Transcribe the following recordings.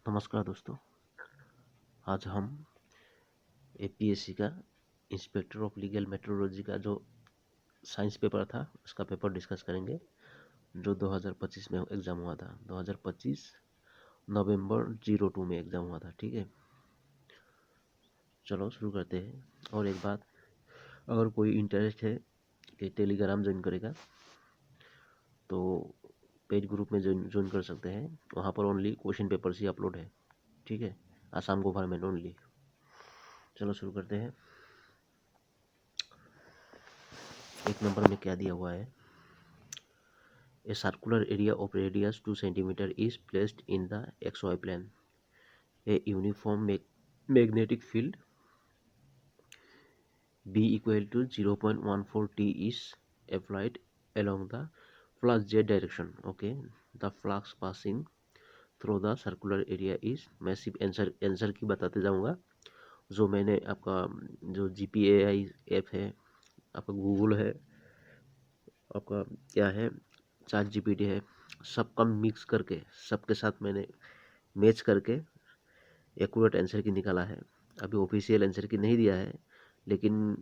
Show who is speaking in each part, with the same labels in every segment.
Speaker 1: नमस्कार दोस्तों। आज हम एपीएससी का इंस्पेक्टर ऑफ लीगल मेट्रोलॉजी का जो साइंस पेपर था उसका पेपर डिस्कस करेंगे जो 2025 में एग्ज़ाम हुआ था। 2025 नवंबर 02 में एग्ज़ाम हुआ था। ठीक है, चलो शुरू करते हैं। और एक बात, अगर कोई इंटरेस्ट है कि टेलीग्राम ज्वाइन करेगा तो पेज ग्रुप में ज्वाइन कर सकते हैं। वहाँ पर ओनली क्वेश्चन पेपर्स ही अपलोड है। ठीक है, आसाम गवर्नमेंट ओनली। चलो शुरू करते हैं। एक नंबर में क्या दिया हुआ है? A circular area of radius 2 cm is placed in the XY plane. A uniform magnetic field B equal to 0.14 T is applied along the flux Z direction. Okay, the flux passing through the circular area is massive. Answer की बताते जाऊंगा। जो मैंने आपका जो GPAI app है, आपका Google है, आपका क्या है, चैट जीपीटी है, सबका मिक्स करके सबके साथ मैंने मैच करके एक्यूरेट आंसर की निकाला है। अभी ऑफिशियल आंसर की नहीं दिया है, लेकिन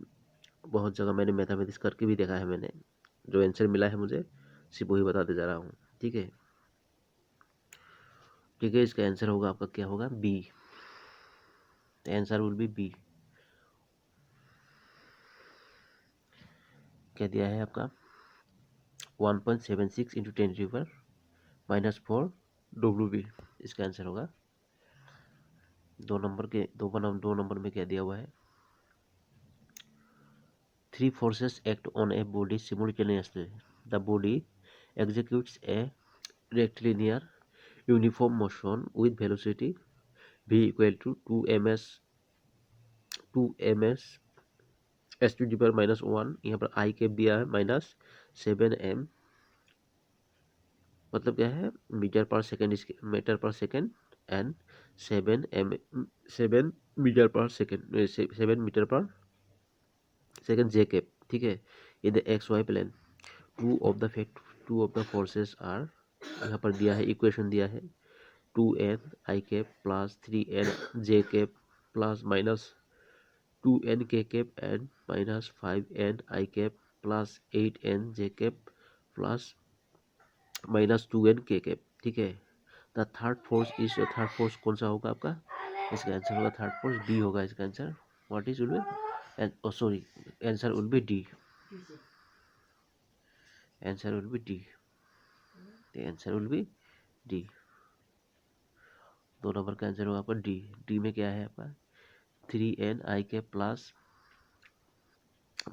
Speaker 1: बहुत जगह मैंने मैथमेटिक्स करके भी देखा है। मैंने जो आंसर मिला है मुझे सिर्फ वही बताते जा रहा हूँ। ठीक है, ठीक है, इसका आंसर होगा आपका क्या होगा? B. Answer will be B. क्या दिया है आपका? 1.76 इंटू 10⁻⁻4 WB इसका आंसर होगा। दो नंबर में क्या दिया हुआ है? 3 forces act on a body simultaneously. The body executes a rectilinear uniform motion with velocity v equal to 2 ms s to the power -1। यहाँ पर आई कैप दिया है -7 m, मतलब क्या है? मीटर पर सेकेंड एंड 7 मीटर पर सेकेंड जे कैप। ठीक है, in the X Y plane. Two of the forces are, यहाँ पर दिया है, इक्वेशन दिया है 2n I cap plus 3n J cap plus minus 2n K cap and minus 5n I cap plus 8n J cap plus minus 2n K cap. ठीक है, the third force कौन सा होगा आपका? इसका आंसर होगा थर्ड फोर्स डी होगा इसका answer. What is will be, sorry, answer will be D. Answer will be D. The answer will be D। दो नंबर का आंसर होगा आपका डी। डी में क्या है आपका? 3n आई के प्लस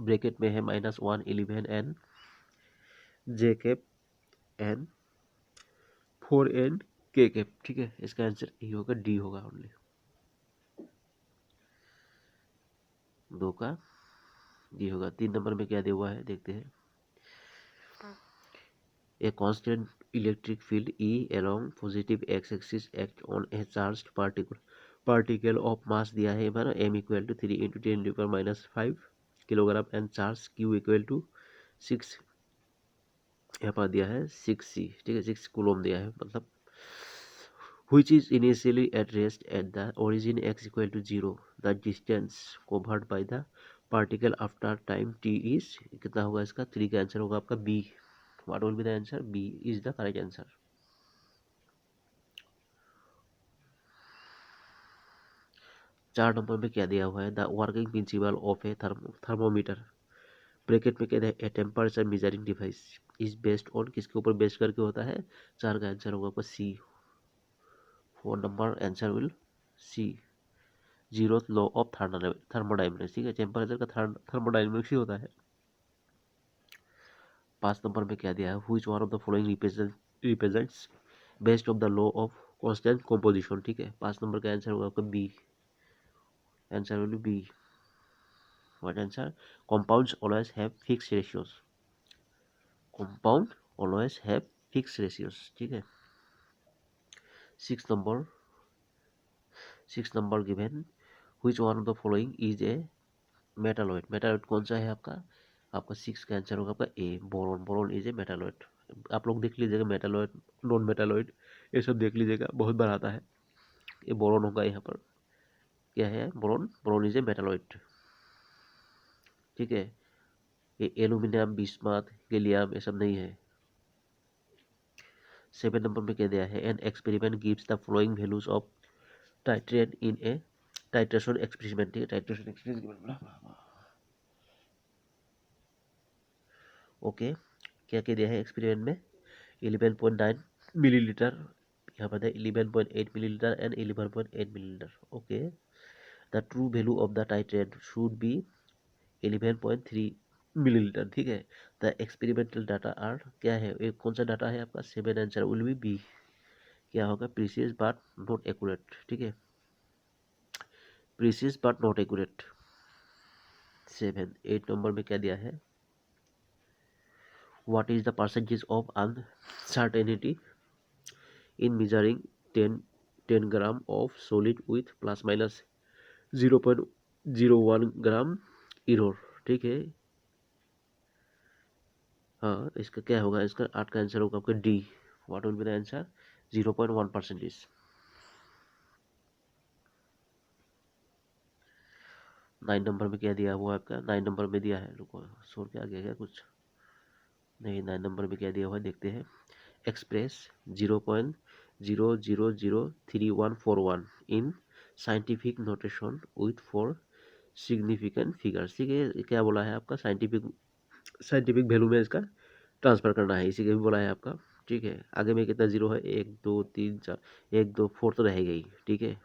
Speaker 1: ब्रैकेट में है -1 11n जे कैप एन 4n के कैप। ठीक है, इसका आंसर ही होगा डी होगा ओनली। दो का डी होगा। 3 नंबर में क्या दिया हुआ है देखते हैं। A constant electric field E along positive x-axis acts on a charged particle of mass दिया है हमारा m equal to 3 into 10⁻⁻5 kilogram and charge q equal to 6, यहाँ पर दिया है 6c। ठीक है, 6 कूलम दिया है, मतलब which is initially at rest at the origin x equal to 0, the distance covered by the particle after time t is कितना होगा? इसका 3 का आंसर होगा आपका b। What will be the answer? B is the correct answer। 4 number में क्या दिया हुआ है? The working principle of A thermometer, bracket में कहते हैं a temperature measuring device, is based on, किसके ऊपर बेस्ड करके होता है? 4 का आंसर होगा आपका सी। 4 number answer will C. Zeroth law of thermodynamics. ठीक है, टेम्परेचर का थर्मोडाइनमिक्स ही होता है। 5 नंबर में क्या दिया है? Which one of the following represents best of the law of constant composition. ठीक है, 5 नंबर का आंसर होगा आपका B. Answer will be. What answer? compounds always have fixed ratios। compound always have fixed ratios। ठीक है, 6 number given which one of the following is a metalloid. Metalloid कौन सा है आपका? आपका 6 का आंसर होगा आपका A, boron. Boron is a metalloid. आप लोग देख लीजिएगा, मेटालॉइड, नॉन मेटालॉइड, ये सब देख लीजिएगा, बहुत बार आता है। ये बोरोन होगा यहाँ पर, क्या है boron, boron is a metalloid, ठीक है। ये एल्यूमिनियम, बिस्मथ, गैलियम ये सब नहीं है। 7 नंबर में क्या दिया है, an experiment gives the following values of titrate in A titration experiment, ठीक है, टाइट्रेशन एक्सपेरिमेंट, ओके। क्या क्या दिया है एक्सपेरिमेंट में, 11.9 मिलीलीटर, यहाँ पर 11.8 millilitre and 11.8 millilitre, okay. The true value of the titrate should be 11.3 millilitre, ठीक है। द एक्सपेरिमेंटल डाटा आर, क्या है ये कौन सा डाटा है आपका, 7, आंसर विल बी बी, क्या होगा, प्रीसियस बट नॉट एक्यूरेट, ठीक है, precious but not accurate. 7, 8 number में क्या दिया है, what is the percentage of uncertainty in measuring 10 gram of solid with plus minus 0.01 gram error, ठीक है। हाँ, इसका क्या होगा, इसका 8 का आंसर होगा आपका D, what will be the answer, 0.1%। 9 number में क्या दिया हुआ आपका, 9 नंबर में दिया है, रुको शोर के आगे क्या कुछ नहीं, 9 नंबर में क्या दिया हुआ है देखते हैं, express 0.000341 in scientific notation with 4 significant figures, ठीक है। क्या बोला है आपका, साइंटिफिक वैल्यू में इसका ट्रांसफर करना है, इसी के भी बोला है आपका, ठीक है। आगे में कितना जीरो है, 1 2 3 4, 1 2 4 तो रहेगा ही, ठीक है।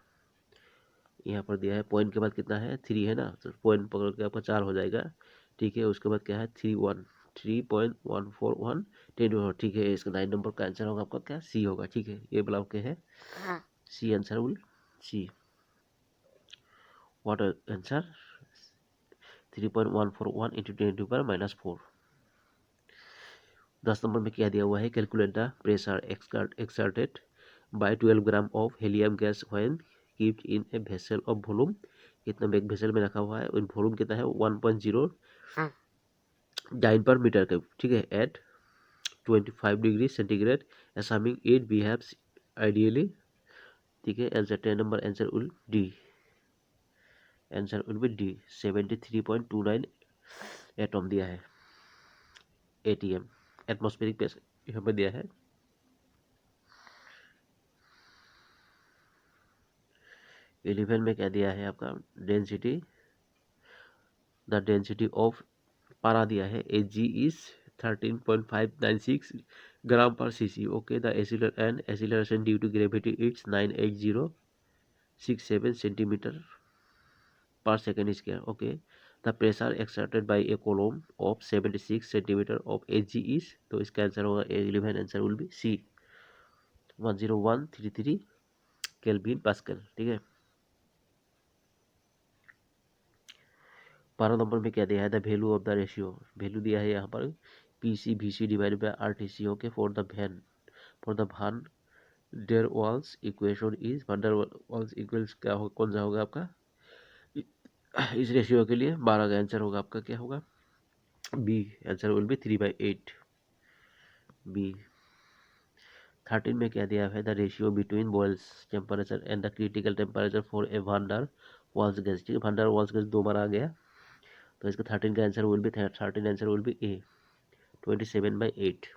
Speaker 1: यहाँ पर दिया है पॉइंट के बाद कितना है, 3 है ना, तो पॉइंट पकड़ के आपका 4 हो जाएगा, ठीक है। उसके बाद क्या है, 3.141 10, ठीक है। इसका 9 नंबर का आंसर होगा आपका क्या, सी होगा, ठीक है। ये ब्लॉक के है C, answer will C, what answer 3.141 into 10⁻⁴। 10 number में क्या दिया हुआ है, calculate the pressure exerted by 12 gram of helium gas when kept in a vessel of volume, कितना बैग वेसल में रखा हुआ है, वॉल्यूम कितना है 1.09 पर मीटर क्यूब, ठीक है, at 25 degree centigrade, assuming it behaves ideally, ठीक है। Answer 10 number answer will D, answer will be D, 73.29 atom दिया है, एटीएम, एटमॉस्फेरिक प्रेशर यहाँ पर दिया है। 11 में क्या दिया है आपका, डेंसिटी, द डेंसिटी ऑफ पारा दिया है, Ag is 13.596 gram per cc, okay. The acceleration due to gravity it's 98067 centimetre per second square, okay. The pressure exerted by a column of 76 centimetre of Ag is, तो इसका answer होगा 11, answer will be C, 10133 kelvin pascal, ठीक है। 12 number में क्या दिया है, the value of the ratio, value दिया है यहाँ पर PCVC divided by RTC, okay. For the van der Waals equation is, भान डेर वाल्स इक्वल्स क्या हो, कौन सा होगा आपका इस रेशियो के लिए, 12 का आंसर होगा आपका क्या होगा, B, answer will be 3/8 B. 13 में क्या दिया है, the ratio between Boyle's temperature and the critical temperature for a van der Waals gas, ठीक है। भान डेर वाल्स गैस 2 बार आ गया, तो इसका 13 का answer will be 13 answer will be A, 27/8।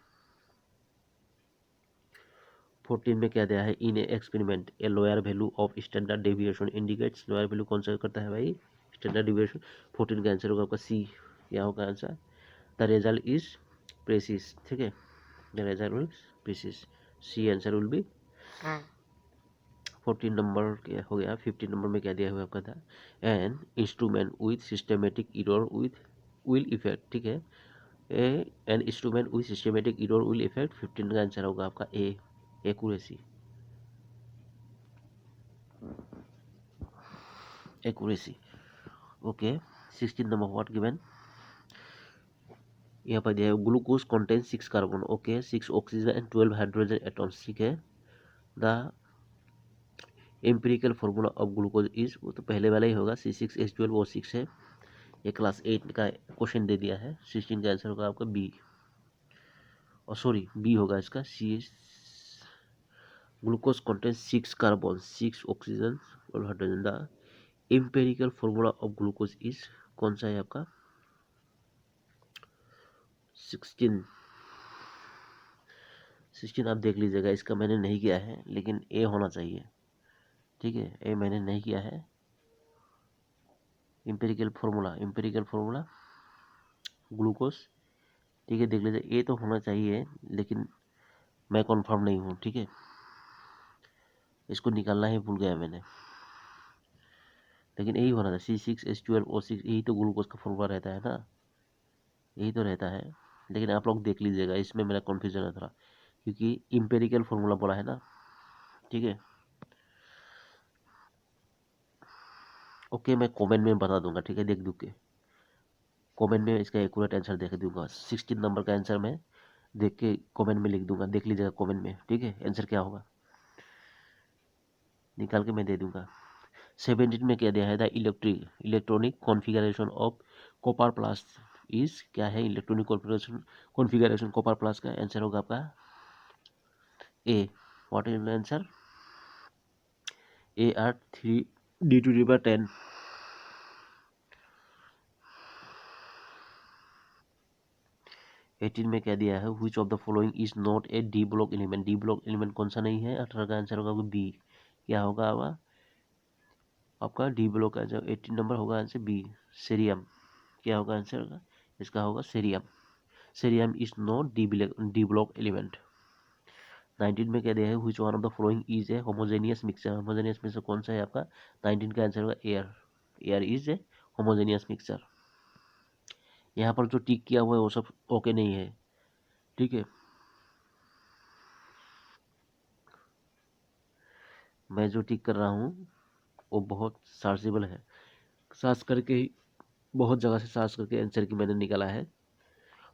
Speaker 1: 14 में क्या दिया है, in a experiment a lower value of standard deviation indicates, lower value कौन सा करता है भाई, स्टैंडर्ड डेविएशन। 14 का आंसर होगा आपका सी, क्या होगा answer, the result is precise, ठीक है, the result will precise, C answer will be. 14 number क्या हो गया। 15 नंबर में क्या दिया हुआ आपका था, an instrument with systematic error with will affect, ठीक है, an instrument with systematic error will affect. 15 का आंसर होगा आपका A, accuracy, accuracy, okay. 16 number what given, यहाँ पर दिया है glucose contain 6 carbon, okay, 6 oxygen and 12 hydrogen atoms, ठीक है। The empirical formula of glucose is, वो तो पहले वाला ही होगा, C6H12 वो 6 है, ये क्लास 8 का क्वेश्चन दे दिया है। 16 का आंसर होगा आपका बी, और सॉरी बी होगा इसका, ग्लूकोज contains 6 carbon, 6 ऑक्सीजन और hydrogen. The empirical formula of glucose is, कौन सा है आपका? 16। 16 आप देख लीजिएगा, इसका मैंने नहीं किया है, लेकिन ए होना चाहिए। ठीक है, ए मैंने नहीं किया है। एम्पेरिकल फॉर्मूला ग्लूकोज, ठीक है, देख लीजिए, ए तो होना चाहिए, लेकिन मैं कन्फर्म नहीं हूँ। ठीक है, इसको निकालना ही भूल गया मैंने, लेकिन यही होना था C6H12O6, यही तो ग्लूकोज का फॉर्मूला रहता है ना, यही तो रहता है। लेकिन आप लोग देख लीजिएगा, इसमें मेरा कन्फ्यूजन है थोड़ा, क्योंकि इम्पेरिकल फॉर्मूला बोला है ना। ठीक है, ओके, मैं कमेंट में बता दूंगा। ठीक है, देख दूँ के कमेंट में इसका एक्यूरेट आंसर देख दूंगा। 16 नंबर का आंसर मैं देख के कमेंट में लिख दूंगा, देख लीजिएगा कमेंट में। ठीक है, आंसर क्या होगा निकाल के मैं दे दूंगा। 17 में क्या दिया है? The electronic configuration of copper plus is, क्या है इलेक्ट्रॉनिक कॉन्फ़िगरेशन कॉपर प्लस का? आंसर होगा आपका A. What is the answer? Ar3D⁻10। 18 में क्या दिया है? Which of the following is not a D block element? D block element कौन सा नहीं है? 18 का आंसर होगा बी। क्या होगा आपका डी ब्लॉक का आंसर? 18 नंबर होगा आंसर बी, सीरियम। क्या होगा आंसर होगा इसका? होगा cerium. Cerium is not D block element. 19 में क्या दिया है? Which one of the following is a homogeneous mixture? Homogeneous mixture कौन सा है आपका? 19 का आंसर होगा air. Air is a homogeneous mixture. यहाँ पर जो टिक किया हुआ है वो सब ओके नहीं है। ठीक है, मैं जो टिक कर रहा हूँ वो बहुत सर्चेबल है, सर्च करके ही, बहुत जगह से सर्च करके आंसर की मैंने निकाला है,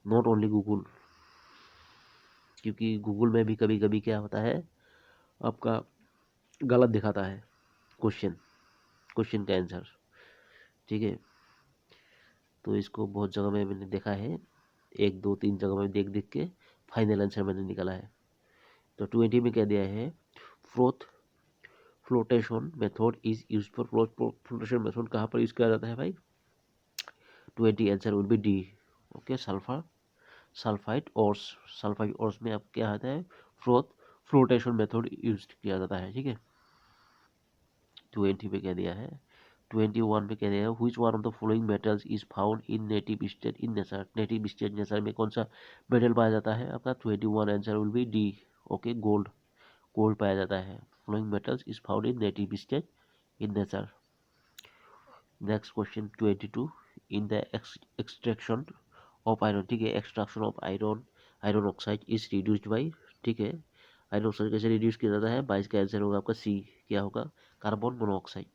Speaker 1: नॉट ओनली गूगल। क्योंकि गूगल में भी कभी कभी क्या होता है, आपका गलत दिखाता है क्वेश्चन क्वेश्चन का आंसर। ठीक है, तो इसको बहुत जगह में मैंने देखा है, एक दो तीन जगह में देख देख के फाइनल आंसर मैंने निकाला है। तो 20 में क्या दिया है? Float flotation method is use for flotation method कहाँ पर यूज किया जाता है भाई? 20 answer will be D. Okay, sulphur sulphide ores, sulphide ores में अब क्या आता है? फ्लोटेशन मेथड यूज किया जाता है। ठीक है, 20 पे क्या दिया है? 21 पे क्या दिया है? Which one of the following metals is found in native state in nature? Native state nature में कौन सा मेटल पाया जाता है आपका? 21 answer will be D. Okay, gold. Gold पाया जाता है। Following metals is found in native state in nature. Next question 22, in the extraction of iron. ठीक है, extraction of iron, iron oxide is reduced by. ठीक है, iron oxide कैसे reduce किया जाता है? 22 का आंसर होगा आपका सी। क्या होगा? Carbon monoxide,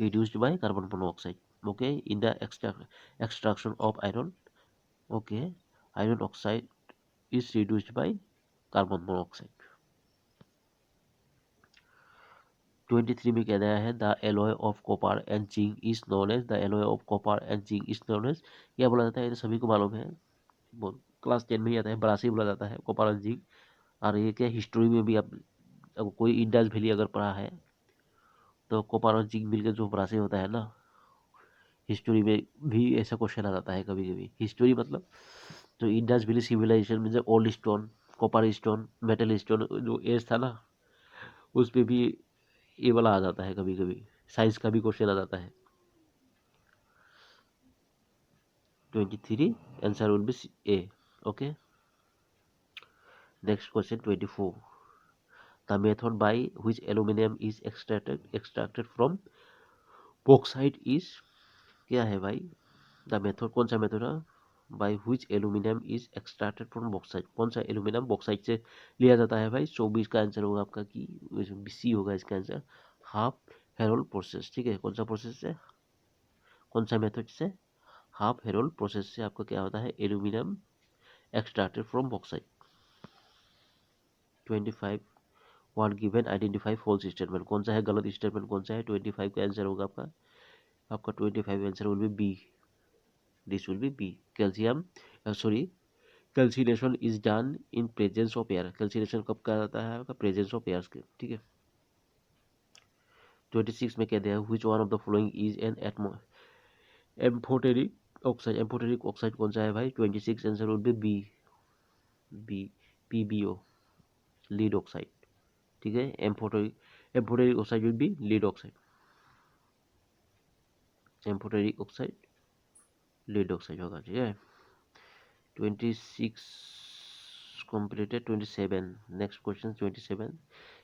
Speaker 1: reduced by carbon monoxide. Okay, in the extraction of iron, okay, iron oxide is reduced by carbon monoxide. 23 में क्या दिया है? The alloy of copper and zinc is known as, the alloy of copper and zinc is known as, क्या बोला जाता है? ये तो सभी को मालूम है, क्लास 10 में ही आता है, ब्रासी बोला जाता है कॉपर एंड जिंक। और ये क्या हिस्ट्री में भी आप कोई इंडस वैली अगर पढ़ा है तो कॉपर और जिंक मिलकर जो ब्रासी होता है ना, हिस्ट्री में भी ऐसा क्वेश्चन आ जाता है कभी कभी। हिस्ट्री मतलब जो इंडस वैली सिविलाइजेशन में जो old stone, copper stone, metal stone जो एज था ना, उस पे भी ये वाला आ जाता है कभी कभी, साइंस का भी क्वेश्चन आ जाता है। 23 answer will be A. Okay, next question 24, the method by which aluminium is extracted from bauxite is, क्या है भाई? द मेथड कौन सा मेथड है? By which aluminium is extracted from bauxite, कौन सा एल्यूमिनियम बॉक्साइट से लिया जाता है भाई? 24 का आंसर होगा आपका कि सी होगा इसका आंसर, हाफ हेरोल्ड प्रोसेस। ठीक है, कौन सा प्रोसेस से, कौन सा मेथड से? हाफ हेरोल्ड प्रोसेस से आपका क्या होता है? Aluminium extracted from bauxite. 25, one given identify false statement, कौन सा है गलत स्टेटमेंट, कौन सा है? 25 का आंसर होगा आपका 25 answer will be B, this will be B. Calcium, sorry, calcination is done in presence of air. Calcination कब कहा जाता है आपका? प्रेजेंस ऑफ एयर के, ठीक है। 26 में कह दिया which one of the following is an amphoteric oxide. Amphoteric oxide कौन सा है भाई? 26 answer would be B, B PbO, lead oxide, ठीक है। Amphoteric oxide would be lead oxide, amphoteric oxide lead oxide होगा, ठीक है। 26 completed। 27 next question 27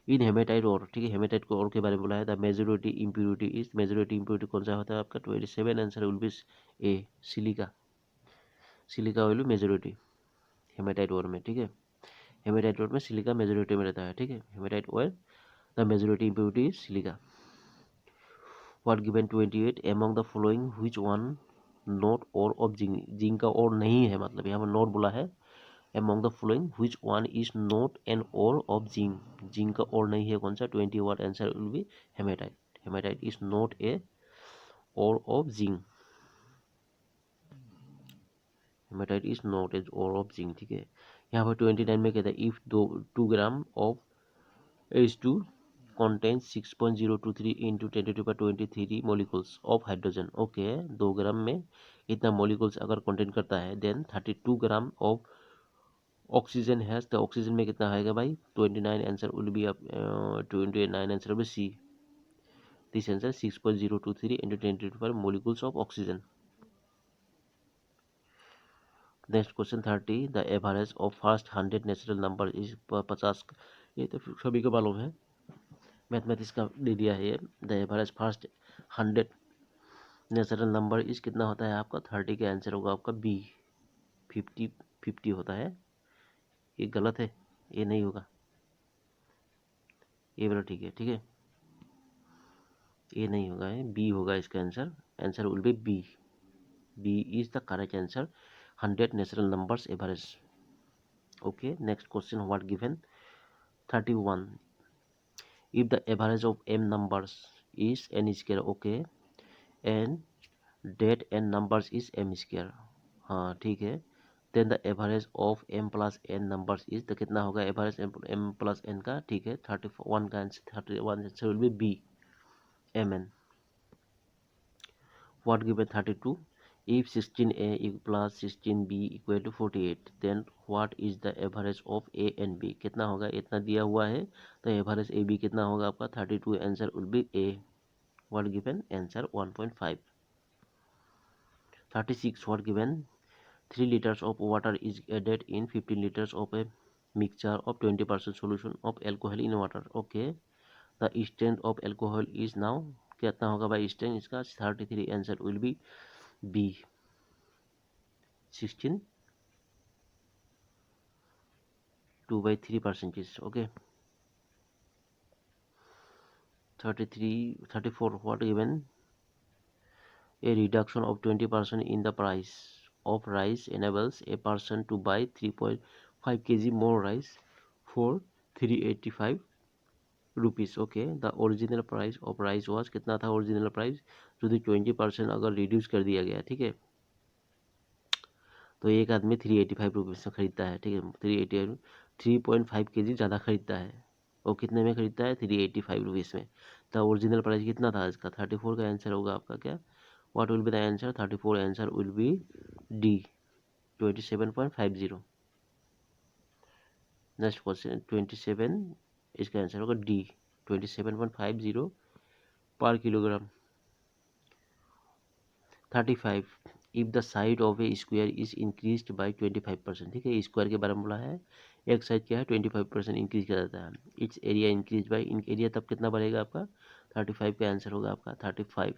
Speaker 1: in hematite ore, ठीक है, हेमेटाइट को और के बारे में बोला है। The majority impurity is, majority impurity कौन सा होता है आपका? 27 answer will be A, silica. Silica will be majority hematite ore में, ठीक है। हेमेटाइट ओर में सिलिका मेजोरिटी में रहता है, ठीक है। Hematite ore the majority impurity is silica. What given 28 among the following which one not ore of zinc. Zinc का और नहीं है, मतलब यहाँ पर नॉट बोला है। among the following which one is not an ore of zinc। Zinc का ore नहीं है कौन सा? 21 answer will be hematite. Hematite is not a ore of zinc। Hematite is not a ore of zinc, ठीक है। यहाँ पर 29 में कहता है if 2 gram of H2 contains 6.023 into 10⁻23 molecules of hydrogen। Okay, 2 ग्राम में इतना मोलिकुल्स अगर कंटेन करता है देन 32 ग्राम ऑफ ऑक्सीजन है, तो ऑक्सीजन में कितना आएगा भाई? 29 answer will be up 29 answer will be C. This answer 6.023 into 10⁻⁴ molecules of oxygen। Next question 30 the average of first 100 natural number is 50। ये तो सभी को मालूम है, मैथमेटिक्स का दे दिया है ये। The average first 100 natural number is कितना होता है आपका? 30 का आंसर होगा आपका बी, 50 होता है। ये गलत है, ये नहीं होगा, ये वाला ठीक है, ठीक है। ये नहीं होगा, है बी होगा इसका answer. Answer will be B, B is the correct answer. 100 natural numbers average. Okay, next question what given 31 if the average of m numbers is n square। Okay, and that n numbers is m square। हाँ ठीक है, then the average of m plus n numbers is, तो कितना होगा average m plus n का? ठीक है, 31 का answer 31 answer will be B, mn। What given 32 if 16a plus 16b equal to 48 then what is the average of a and b। कितना होगा? इतना दिया हुआ है, तो एवरेज ए बी कितना होगा आपका? 32 answer will be A. What given answer 1.5। 36 what given 3 liters of water is added in 15 liters of a mixture of 20% solution of alcohol in water। okay, the strength of alcohol is now, कितना होगा भाई strength इसका? 33 answer will be B, 16 2/3%। okay, 34 what given a reduction of 20% in the price of rice enables a person to buy 3.5 kg more rice for 385 rupees. Okay, the original price of rice was, कितना था original price? यदि 20% अगर reduce कर दिया गया, ठीक है, तो एक आदमी 385 रुपीज़ से खरीदता है, ठीक है। 3.5 kg ज़्यादा खरीदता है, और कितने में खरीदता है? 385 रुपीज़ में। तो ओरिजिनल प्राइस कितना था इसका? 34 का आंसर होगा आपका क्या? What will be the answer? 34 answer will be D, 27.50। Next question 27, इसका आंसर होगा डी, 27.50 पर kilogram. 35 if the side of A square is increased by 25%। ठीक है, स्क्वायर के बारे में बोला है, एक साइड क्या है 25% इंक्रीज किया जाता है। It's area increase by, in area तब कितना बढ़ेगा आपका? 35 का आंसर होगा आपका 35।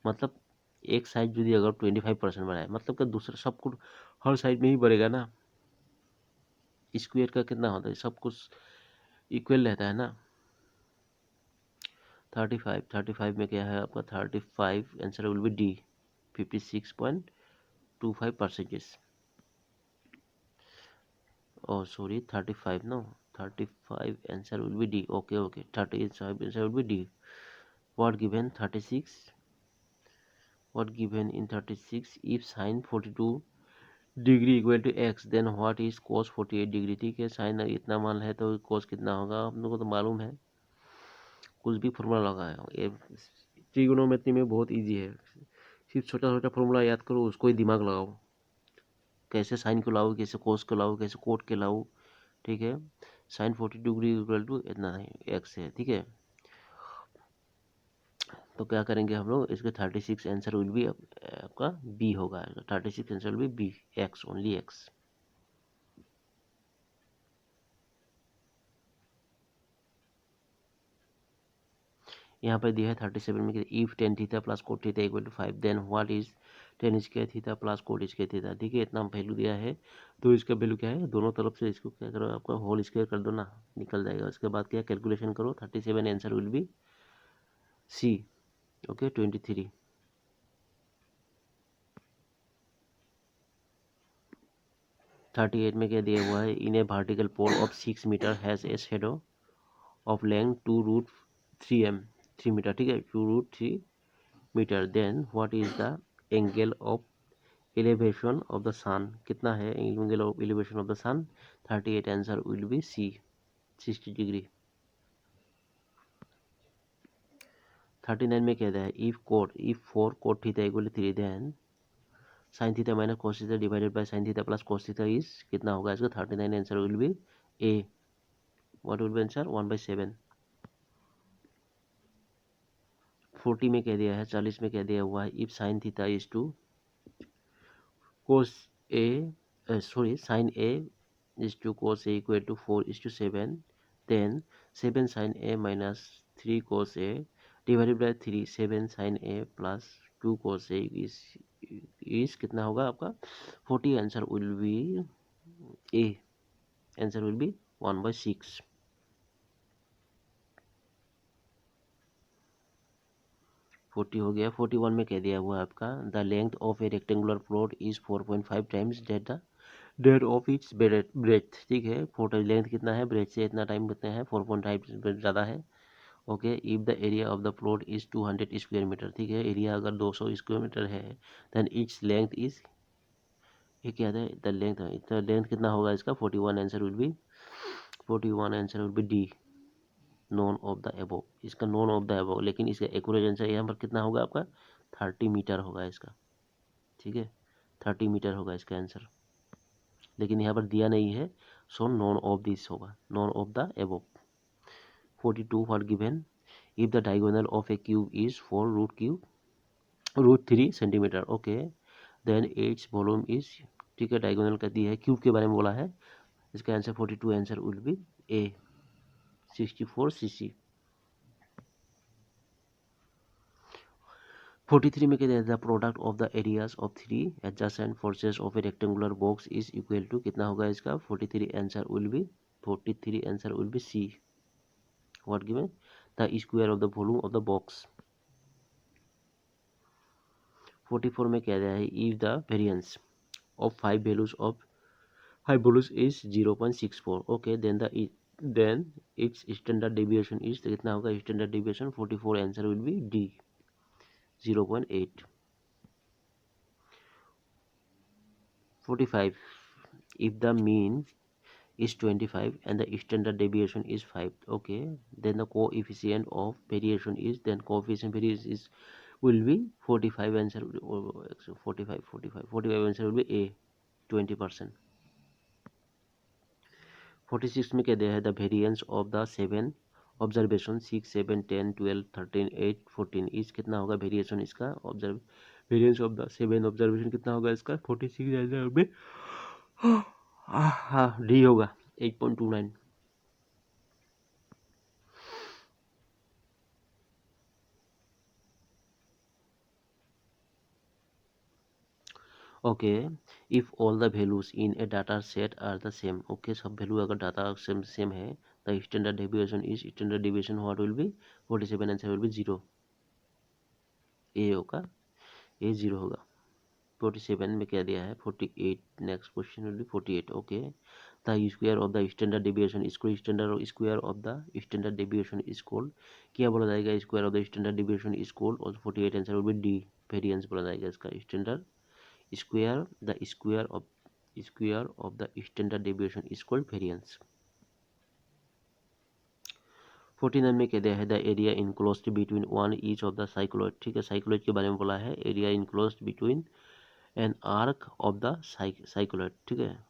Speaker 1: मतलब एक साइड यदि अगर 25% बढ़ा है, मतलब कि दूसरा सब कुछ हर साइड में ही बढ़ेगा ना। स्क्वायर का कितना होता है? सब कुछ इक्वल रहता है ना। 35 में क्या है आपका? 35 answer will be D, 56.25%। oh sorry 35 no, 35 answer will be D। okay 35 answer will be D। what given 36, what given in 36 if sin 42 degree equal to X, then what is cos 48 degree. ठीक है, sign इतना मान है तो कोस कितना होगा आप लोगों को तो मालूम है, कुछ भी फॉर्मूला लगाया ये ट्रिगोनोमेट्री में बहुत इजी है, सिर्फ छोटा छोटा फॉर्मूला याद करो, उसको ही दिमाग लगाओ, कैसे साइन को लाओ, कैसे कोस को लाओ, कैसे कोट के लाओ। ठीक है, साइन 40 डिग्री इक्वल टू इतना है एक्स है। ठीक है, तो क्या करेंगे हम लोग, इसके 36 आंसर विल बी आपका बी होगा, 36 answer will be B, X only X. यहाँ पर दिया है 37 में if tan theta plus cot theta equal to 5 then what is tan square theta plus cot square theta. ठीक है, इतना वैल्यू दिया है, तो इसका वैल्यू क्या है, दोनों तरफ से इसको क्या करो, आपका होल स्क्वायर कर दो ना, निकल जाएगा। उसके बाद क्या कैलकुलेशन करो, 37 answer will be C. Okay, 23। 38 में क्या दिया हुआ है, in a vertical pole of 6 metre has a shadow of length 2√3 3 metre. ठीक है, 2√3 metre, then what is the angle of elevation of the sun. कितना है angle of elevation of the sun, 38 answer will be C, 60 degree. 39 में कहता है if 4 cot theta equal to 3 then sine theta minus cos theta divided by sine theta plus cos theta is कितना होगा इसका, 39 answer will be A, what will be answer 1/7। 40 में कह दिया है, 40 में कह दिया हुआ है if sine theta is two cos A sorry sine A is to cos a equal to 4:7, then 7 sin a minus 3 cos a divided by 3 7 sin a plus 2 cos a is कितना होगा आपका 40, answer will be A, answer will B 1/6। 40 हो गया। 41 में कह दिया हुआ आपका the length of a rectangular plot is 4.5 times date of its breath. ठीक है, फोटो लेंथ कितना है, ब्रेथ से इतना टाइम कितना है, 4.5 ज़्यादा है। Okay, if the area of the plot is 200 square metre. ठीक है, एरिया अगर 200 स्क्वायर मीटर है, देन इट्स लेंथ इज, ये क्या है, द लेंथ, इतना लेंथ कितना होगा इसका 41, answer will B 41, answer will be D, none of the above. इसका नॉन ऑफ द एबोव, लेकिन इसका एक्यूरेट आंसर यहाँ पर कितना होगा आपका 30 मीटर होगा इसका। ठीक है, 30 मीटर होगा इसका आंसर, लेकिन यहाँ पर दिया नहीं है, सो नॉन ऑफ दिस होगा, none of the above. 42 what given if the diagonal of a cube is 4√3 centimetre. Okay, then its volume is, ठीक है, डायगोनल का दी है, क्यूब के बारे में बोला है, इसका answer 42, answer will be A, 64 cc। 43 में कहते हैं the product of the areas of 3 adjacent forces of a rectangular box is equal to कितना होगा इसका 43, answer will be 43, answer will be C, what given the square of the volume of the box. 44 में कह रहा है if the variance of 5 values of 5 values is 0.64। Okay, then its standard deviation is, कितना होगा standard deviation 44, answer will be D, 0.8। 45 if the mean is 25 and the standard deviation is 5, okay, then the coefficient of variation is, then coefficient variation is will be 45, answer 45 answer will be a, 20%। 46 में क्या दिया है the variance of the 7 observation 6 7 10 12 13 8 14 is कितना होगा variation इसका, observe variance of the 7 observation कितना होगा इसका 46, आंसर में हाँ डी होगा 8.29। Okay, if all the values in a data set are the same. Okay, सब वैल्यू अगर डाटा सेम सेम है, the standard deviation is, standard deviation what will be 47, answer will be 0, A होगा, A 0 होगा। 47 में क्या दिया है 48, next question will be 48। Okay, the square of the standard deviation इसको standard square of the standard deviation is called, क्या बोला जाएगा square of the standard deviation is called, और 48 answer will be D, variance बोला जाएगा इसका, standard square the square of square of the standard deviation is called variance. 49 में कह दिया है the area enclosed between one each of the cycloid. ठीक है, साइक्लोइड के बारे में बोला है, area enclosed between an arc of the cycloid. ठीक है,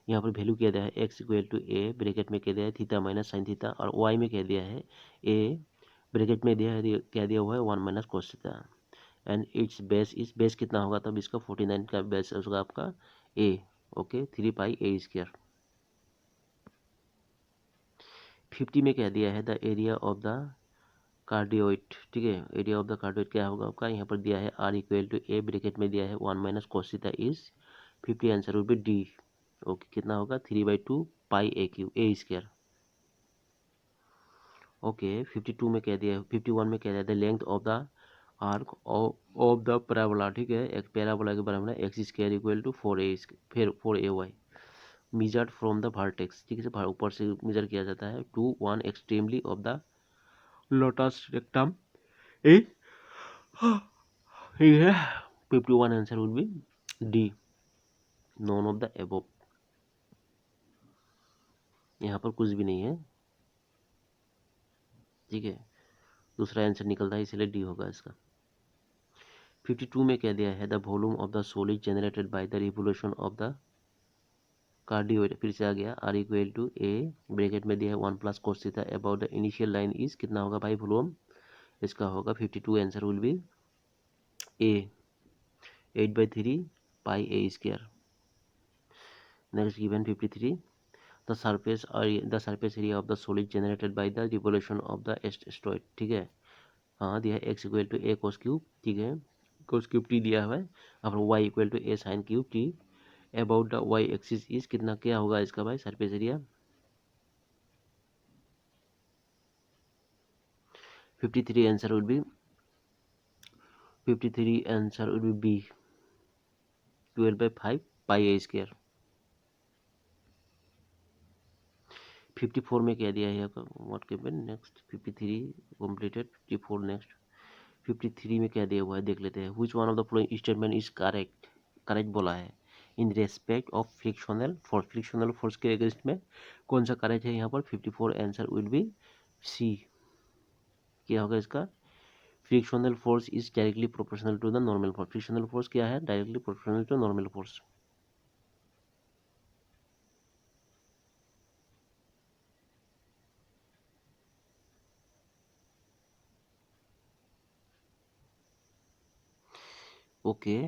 Speaker 1: यहाँ पर वैल्यू कह दिया है X equal to A, bracket में कह दिया है थीटा माइनस साइन थीटा, और वाई में कह दिया है ए, ब्रैकेट में दिया है क्या दिया हुआ है 1 माइनस कोस थीटा, एंड इस बेस कितना होगा तब इसका 49 का बेस होगा आपका ए। Okay, 3 pi A square. 50 में कह दिया है the area of the cardioid. ठीक है, एरिया ऑफ द कार्डियोइड क्या होगा आपका, यहाँ पर दिया है R equal to A, bracket में दिया है 1 minus cos theta is 50, answer would be D. Okay, कितना होगा 3/2 pi A Q A square. Okay, 52 में कह दिया है, 51 में कह दिया है the length of the arc of the parabola. ठीक है, एक पैराबोला के बारे में x square equal to 4a फिर 4ay measured from the vertex। ठीक है, ऊपर से मेजर किया जाता है to one extremely of the lotus rectum A. ठीक है, 51 answer would be D, none of the above. यहाँ पर कुछ भी नहीं है। ठीक है, दूसरा आंसर निकलता है, इसलिए डी होगा इसका। 52 में कह दिया है the volume of the solid generated by the revolution of the cardioid, फिर से आ गया R equal to A, bracket में दिया है 1 plus cos theta about the initial line is कितना होगा भाई वॉल्यूम, इसका होगा 52, answer will be A, 8/3 pi A square. Next given 53, the surface area of the solid generated by the revolution of the asteroid. ठीक है, हाँ दिया है X equal to A cos cube. ठीक है, कोस क्यूब टी दिया हुआ है, अब Y equal to A sine cube T about the Y axis is कितना, क्या होगा इसका भाई surface area. 53 answer would be 53 answer would be B, 12/5 pi A square. 54 में क्या दिया है आपका, what can next 53 completed, 54 next. 53 में क्या दिया हुआ है देख लेते हैं, which one of the following statement is correct, correct बोला है in respect of frictional force, frictional force के अगेंस्ट में कौन सा करेक्ट है यहाँ पर। 54 आंसर विल बी सी, क्या होगा इसका, frictional force is directly proportional to the normal force. Frictional force क्या है, directly proportional to normal force. Okay,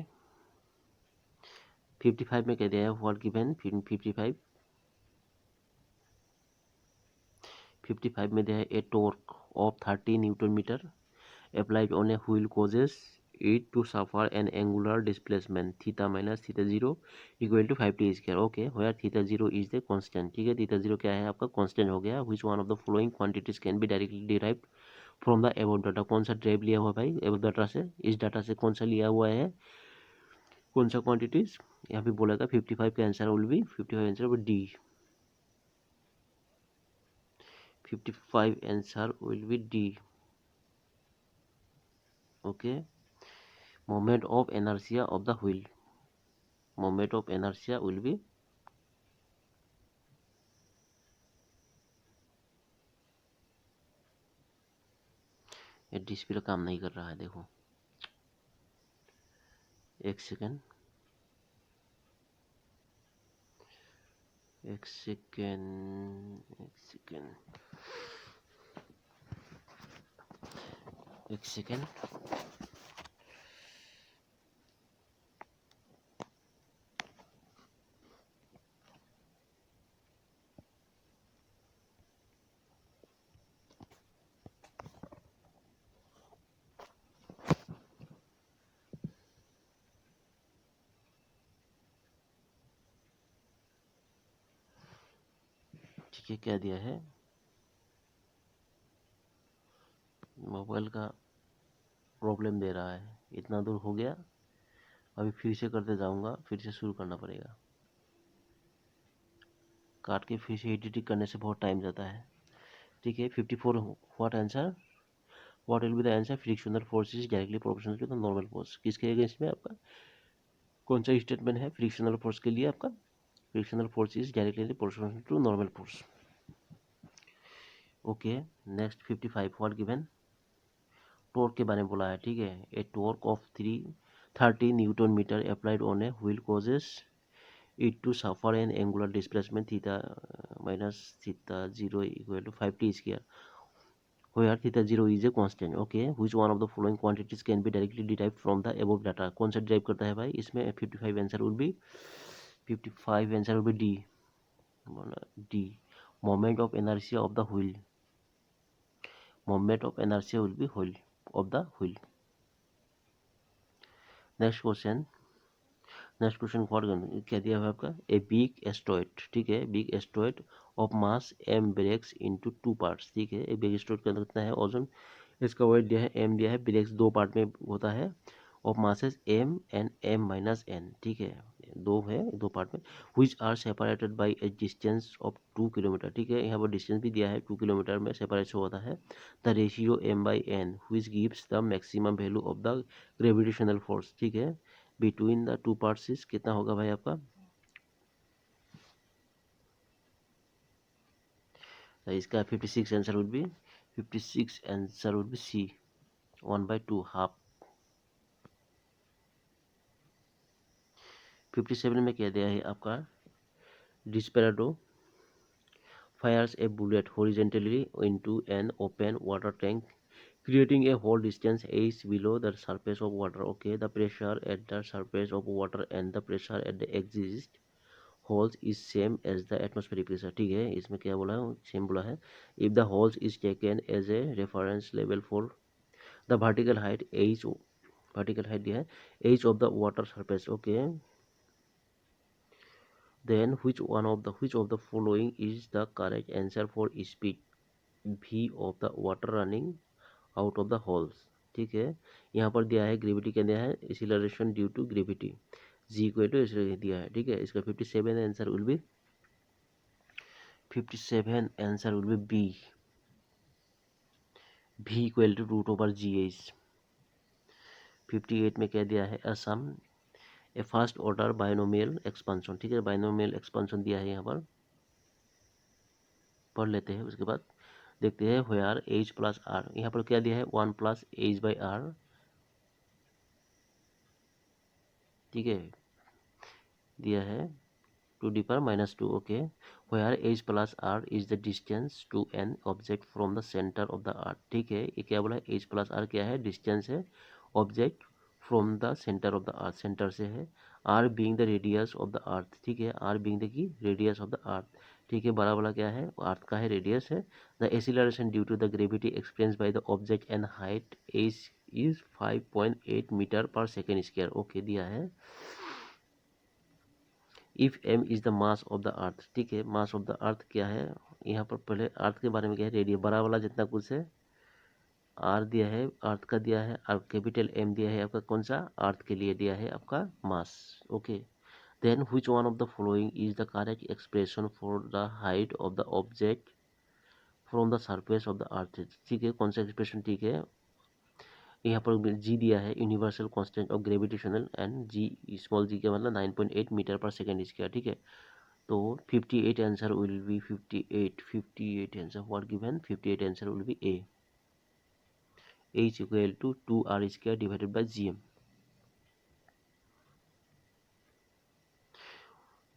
Speaker 1: 55 में कह दिया है व्हाट गिवन 55, 55 में दिया है a torque of 30 newton metre applied on a wheel causes it to suffer an angular displacement theta minus theta 0 equal to 5t square। okay, where theta 0 is the constant। ठीक है, theta 0 क्या है आपका constant हो गया। which one of the following quantities can be directly derived from the above data, कौन सा drive लिया हुआ भाई above डाटा से, इस डाटा से कौन सा लिया हुआ है, कौन सा क्वांटिटीज यहाँ पे बोला था। 55 का answer will B 55 answer will D, 55 answer will be D. Okay, moment of inertia of the wheel, moment of inertia will be ये डिस्प्ले काम नहीं कर रहा है, देखो एक सेकेंड, एक सेकेंड, एक सेकेंड, एक सेकेंड। ठीक है, क्या दिया है, मोबाइल का प्रॉब्लम दे रहा है, इतना दूर हो गया, अभी फिर से करते जाऊंगा, फिर से शुरू करना पड़ेगा, काट के फिर से एडिटिंग करने से बहुत टाइम जाता है। ठीक है, 54 what answer, what will be the answer, frictional force is directly proportional to the normal force. किसके अगेंस्ट में आपका कौन सा स्टेटमेंट है फ्रिक्शनल फोर्स के लिए आपका, frictional force is directly proportional to normal force. Okay, next 55 what given, torque के बारे में बोला है, ठीक है। A torque of 330 newton metre applied on a wheel causes it to suffer an angular displacement theta minus theta 0 equal to 5t square, where theta 0 is a constant। okay, which one of the following quantities can be directly derived from the above data? कौन सा derive करता है भाई इसमें? 55 answer will be 55 answer will be D, moment of inertia of the wheel, moment of inertia will be wheel of the wheel। Next question, next question क्या दिया हुआ आपका? ए बिग एस्ट्रॉइड, ठीक है, big asteroid of mass m breaks into two parts, ठीक है। एक big asteroid का कितना है ओजन, इसका वेट दिया है m दिया है, ब्रेक्स दो पार्ट में होता है, of masses m and m minus n, ठीक है, दो है दो पार्ट में, which are separated by a distance of 2 kilometre, ठीक है, यहाँ पर डिस्टेंस भी दिया है 2 किलोमीटर में सेपरेशन होता है। The ratio m by n which gives the maximum value of the gravitational force, ठीक है, between the two parts is कितना होगा भाई आपका? तो इसका 56 answer would be 56 answer would be C 1/2 half. 57 में क्या दिया है आपका? डिस्पेराडो fires a bullet horizontally into an open water tank, creating a hole distance h below the surface of water। okay, the pressure at the surface of water and the pressure at the exit holes is same as the atmospheric pressure, ठीक है। इसमें क्या बोला है? Same बोला है। if the holes is taken as a reference level for the vertical height h, vertical height दिया है h of the water surface। okay, then which of the following is the correct answer for speed v of the water running out of the holes, ठीक है। यहाँ पर दिया है gravity क्या दिया है? Acceleration due to gravity, G equal to दिया है, ठीक है। इसका 57 answer will be 57 answer will be B, v equal to root over G H. 58 में क्या दिया है? Assume a first order binomial expansion, ठीक है, बाइनोमियल एक्सपांशन दिया है, यहाँ पर पढ़ लेते हैं, उसके बाद देखते हैं। व्हेयर एच प्लस आर, यहाँ पर क्या दिया है? 1 प्लस एच बाई आर, ठीक है, दिया है टू डी पर -2। Okay, where H plus R is the distance to an object from the centre of the earth, ठीक है। ये क्या बोला है? एच प्लस आर क्या है? डिस्टेंस है object from the centre of the earth, centre से है। R being the radius of the earth, ठीक है, आर बीइंग द की रेडियस ऑफ द अर्थ, ठीक है। बड़ा वाला क्या है? अर्थ का है, रेडियस है। The acceleration due to the gravity experience by the object and height H is 5.8 metre पर सेकेंड स्क्वायर। ओके, दिया है। If m is the mass of the earth, ठीक है, मास ऑफ द अर्थ क्या है? यहाँ पर पहले अर्थ के बारे में क्या है? रेडियस, बड़ा वाला जितना कुछ है r दिया है, अर्थ का दिया है, और कैपिटल M दिया है आपका, कौन सा? अर्थ के लिए दिया है आपका mass. Okay, then which one of the following is the correct expression for the height of the object from the surface of the earth, ठीक है, कौन सा एक्सप्रेशन, ठीक है। यहाँ पर जी दिया है, universal constant of gravitational, and G small G का मतलब 9.8 मीटर पर सेकेंड स्क्वायर, ठीक है। तो 58 answer will be 58 answer what given? 58 answer will be A, h equal to 2r square divided by gm।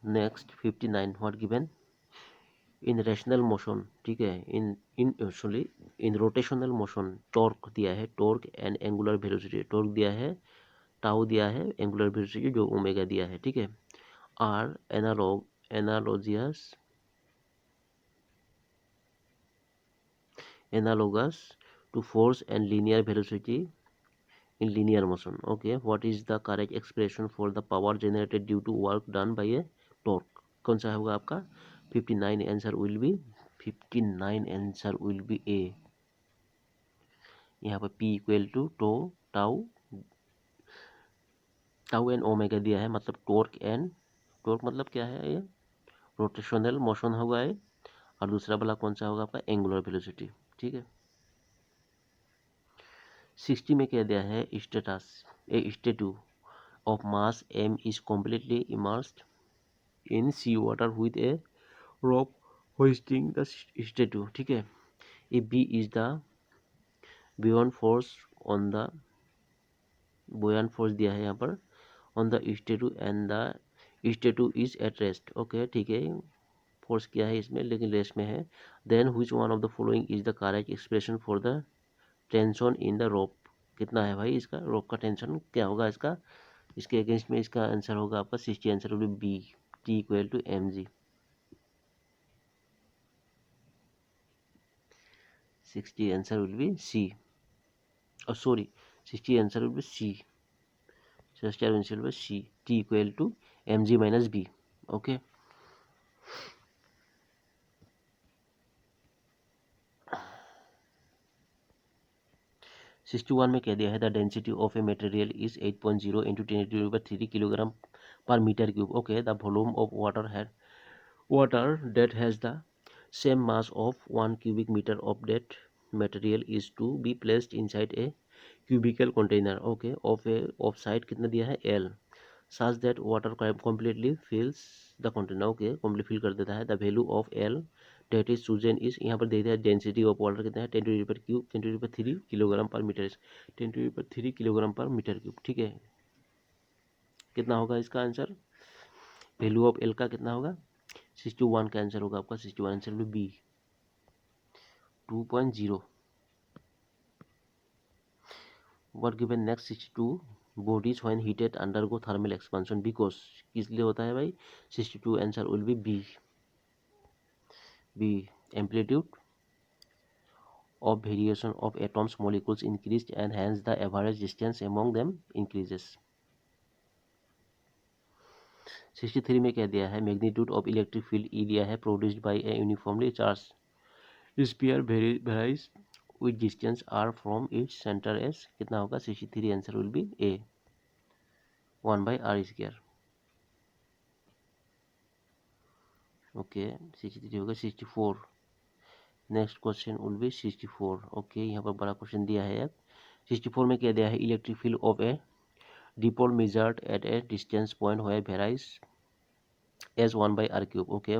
Speaker 1: Next 59 what given? In rational motion, ठीक है, in rotational motion torque दिया है, torque and angular velocity, torque दिया है tau दिया है, angular velocity जो omega दिया है, ठीक है। Are analogous to force and linear velocity in linear motion। okay, what is the correct expression for the power generated due to work done by a torque? कौन सा होगा आपका? 59 answer will be 59 answer will be A. यहाँ पर P equal to tau tau and omega दिया है, मतलब torque मतलब क्या है? ये रोटेशनल मोशन होगा ये, और दूसरा वाला कौन सा होगा आपका? एंगुलर वेलोसिटी, ठीक है। 60 में क्या दिया है? Status a statue of mass m is completely immersed in sea water with a rope hoisting the statue, ठीक है। A B is the beyond force on the buoyant force दिया है यहाँ पर on the statue and the statue is at rest, okay ठीक है। Force क्या है इसमें, लेकिन रेस्ट में है। Then which one of the following is the correct expression for the tension in the rope. कितना है भाई इसका रोप का टेंशन, क्या होगा इसका, इसके अगेंस्ट में इसका आंसर होगा आपका 60, answer will be T equal to M G. 60 answer will be C, और sorry 60 answer will be C, 60 answer will be C, T equal to M G minus B, okay. 61 में कह दिया है the density of a material is 8.0 into 10³ kilogram per metre cube, okay. The volume of water that has the same mass of 1 cubic meter of that material is to be placed inside a cubical container, okay, of side कितना दिया है L, such that water completely fills the container, okay, completely fill कर देता है। the value of L that is chosen is, यहाँ पर दे दिया है डेंसिटी ऑफ वाटर कितना है 10³ 10³ kilogram per metre, 10³ kilogram per metre cube, ठीक है। कितना होगा इसका आंसर, वैल्यू ऑफ एल का कितना होगा 61 का आंसर होगा आपका 61 आंसर में B 2.0। What given next 62 bodies when heated undergo thermal expansion because, किस लिए होता है भाई 62 answer will be B amplitude of variation of atoms molecules increased and hence the average distance among them increases। 63 में क्या दिया है magnitude of electric field E दिया है produced by a uniformly charge sphere varies with distance R from its centre S, कितना होगा 63 answer will be A 1/r², okay. 63 होगा 64। Next question will be 64, okay. यहाँ पर बड़ा क्वेश्चन दिया है। 64 में क्या दिया है electric field of A dipole measured at a distance point where varies as 1/r³, okay,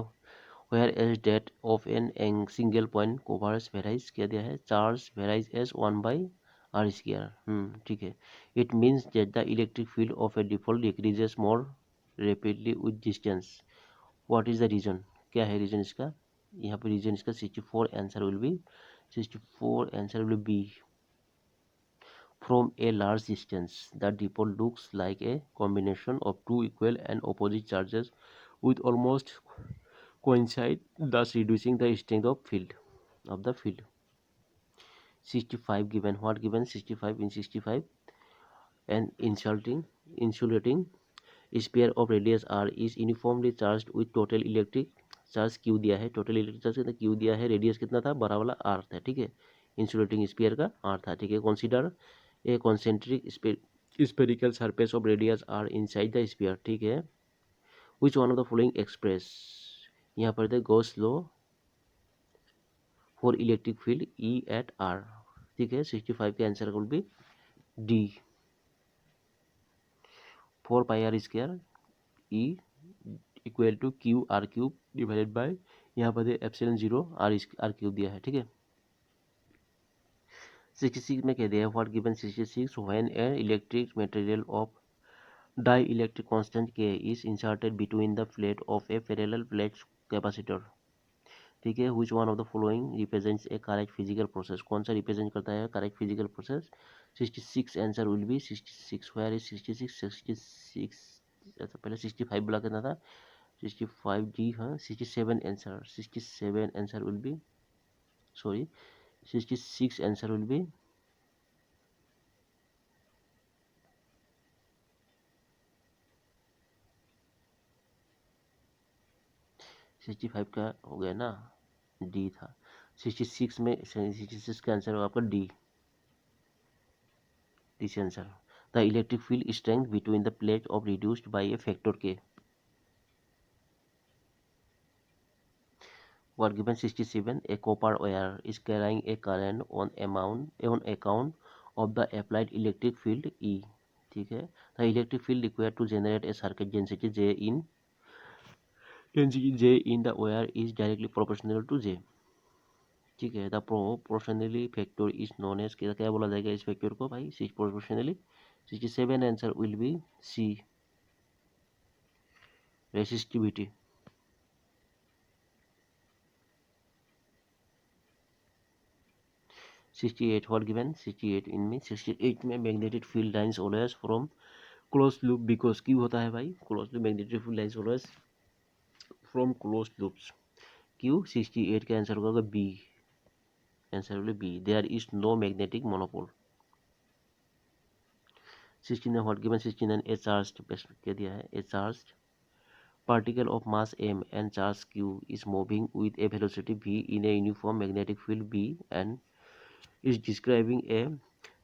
Speaker 1: where as that of an single point covers varies क्या दिया है charge varies as 1/r², ठीक है। it means that the electric field of a dipole decreases more rapidly with distance। what is the reason, क्या है reason इसका, यहाँ पर रीजन इसका 64 answer will be 64 answer will B from a large distance. The dipole looks like a combination of two equal and opposite charges with almost coincide, thus reducing the strength of the field. 65 given. What given? 65 in 65. An insulating sphere of radius r is uniformly charged with total electric charge Q दिया है, total electric charge कितना Q दिया है, radius कितना था बड़ा वाला are था, ठीक है। इंसुलेटिंग स्फीयर का आर था, ठीक है। Consider a concentric spherical surface of radius R inside the sphere, ठीक है। Which one of the following express, यहाँ पर Gauss law for electric field E at R, ठीक है। 65 के answer will be D 4πr² E equal to Q R cube divided by, यहाँ पर epsilon 0 are cube दिया है, ठीक है। 66 में कह दिया है what given 66 when A electric material of dielectric constant K is inserted between the plate of a parallel plate capacitor, ठीक है। which one of the following represents a correct physical process, कौन सा रिप्रेजेंट करता है correct physical process. 66 answer will be 66, where is 66 66 अच्छा पहले 65 बोला करना था 65 जी हाँ 67 answer 67 answer will B sorry 66 answer will B 65 का हो गया ना, डी था 66 में 66 का आंसर होगा आपका डी से answer. The electric field strength between the plate of reduced by A factor के, what given 67 a copper wire is carrying a current on account of the applied electric field E, ठीक है। the electric field required to generate a circuit density J in energy J in the wire is directly proportional to J. ठीक है, the proportionally factor is known as, क्या क्या बोला जाएगा इस factor को भाई, six proportionally 67 answer will be C, resistivity. 68 what given 68 इनमें 68 में magnetic field lines always from close loop, because क्यों होता है भाई close loop, magnetic field lines always from close loops, क्यों 68 का आंसर होगा बी, आंसर होगा B, there is no magnetic monopole. 69 what given 69 A charged, क्या दिया है, ए charged particle of mass m and charge q is moving with a velocity v in a uniform magnetic field b and is describing a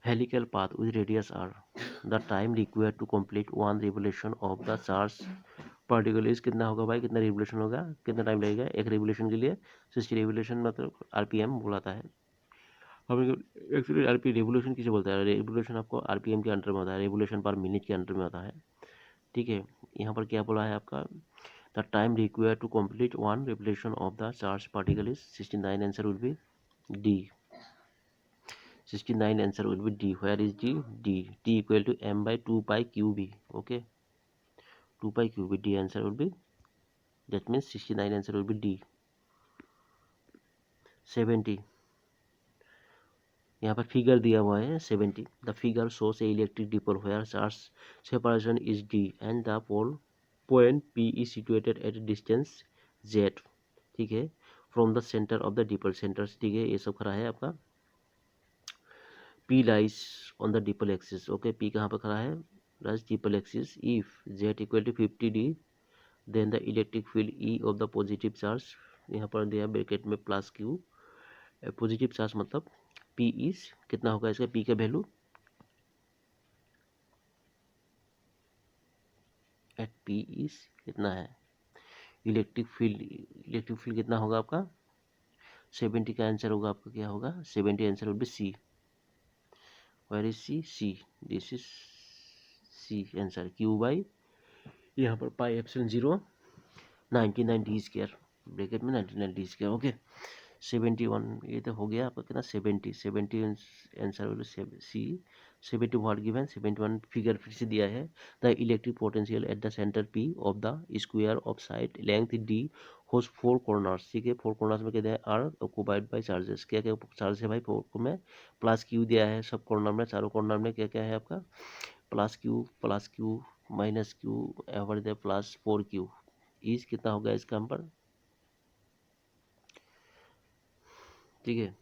Speaker 1: helical path with radius r. The time required to complete one revolution of the charged particle is, कितना होगा भाई, कितना revolution होगा, कितना time लगेगा एक revolution के लिए, 60 रिवोल्यूशन मतलब आरपीएम बुलाता है। हम एक्चुअली आरपी रिवोल्यूशन किसे बोलता है, रिवोल्यूशन आपको आरपीएम के अंडर में होता है, रिवोल्यूशन पर मिनट के अंडर में होता है। ठीक है, यहाँ पर क्या बोला है आपका, the time required to complete one revolution of the charged particle is 69, answer will be D. 69 answer will be D. Where is D? D. T equal to m by 2 pi qb. Okay, 2 pi qb. D answer will be, that means 69 answer will be D. 70, यहाँ पर figure दिया हुआ है 70, the figure shows a electric dipole where charge separation is D and the pole point P is situated at distance Z। ठीक है, from the centre of the dipole, centre, ठीक है, ये सब खड़ा है आपका। P lies on the dipole axis, okay, P कहाँ पर खड़ा है, lies dipole axis, if Z equal to 50D then the electric field E of the positive charge, यहाँ पर दिया ब्रैकेट में प्लस Q, पॉजिटिव चार्ज मतलब P इज, कितना होगा इसका P का वैल्यू एट P इज कितना है, इलेक्ट्रिक फील्ड कितना होगा आपका 70 का आंसर होगा आपका, क्या होगा 70 answer will be C. Where is C, C, this is C answer, Q by यहाँ पर pi epsilon 0 99 D square, bracket में 99 डी स्क्वायर। ओके, 71 ये तो हो गया आपका, कितना 70 answer will C. 70 what given 71 figure फिर से दिया है, the electric potential at the centre P of the square of side length D होस फोर कॉर्नर्स। ठीक है, फोर कॉर्नर्स में कहते हैं आर ऑक्यूपाइड बाई चार्जेस, क्या क्या चार्ज है भाई फोर में, प्लस क्यू दिया है सब कॉर्नर में, चारों कॉर्नर में क्या क्या है आपका, plus Q minus Q ever they plus 4Q is, कितना होगा इसका हम पर, ठीक है,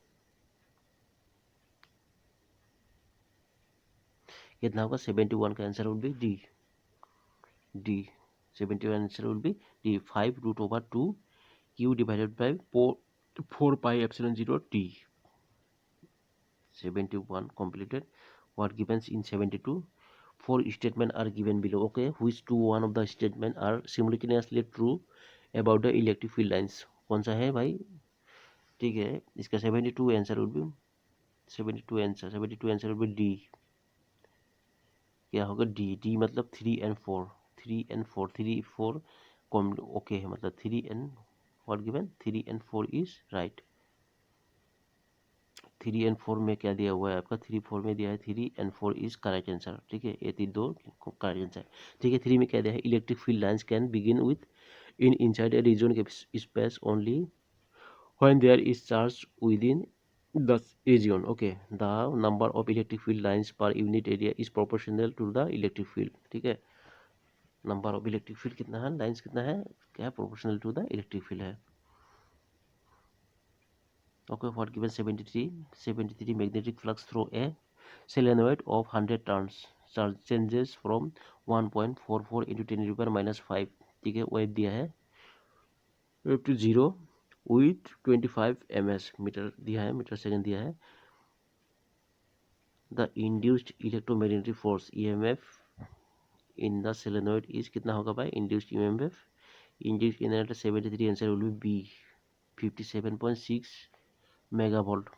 Speaker 1: कितना होगा 71 का answer will be D, D 71 answer will be D, 5 root over 2 Q divided by 4 pi epsilon 0 T. 71 completed. What given in 72? Four statements are given below. Okay, which two one of the statement are simultaneously true about the electric field lines? कौन सा है भाई, ठीक है, इसका 72 answer will B 72 answer will be D, क्या होगा D, D मतलब 3 and 4, 3 and 4, 3 4 ओके है, मतलब 3 and what given 3 and 4 is right. 3 and 4 में क्या दिया हुआ है आपका, 3 4 में दिया है 3 and 4 इज करेक्ट आंसर। ठीक है, ये तीन दो करेक्ट आंसर। ठीक है, 3 में क्या दिया है, electric field lines can begin with in inside a region space only when there is charge within the region. Okay, the number of electric field lines per unit area is proportional to the electric field। ठीक है, number of electric field कितना है, lines कितना है, क्या proportional to the electric field है। Okay, what given 73 magnetic flux through a solenoid of 100 turns, charge changes from 1.44 into 10 to the power minus 5। ठीक है, वेव दिया है wave to 0 with 25 ms, metre दिया है, मीटर सेकेंड दिया है। The induced electromagnetic force EMF in the solenoid is, कितना होगा भाई induced EMF, induced in 73 answer will be 57.6 megavolt.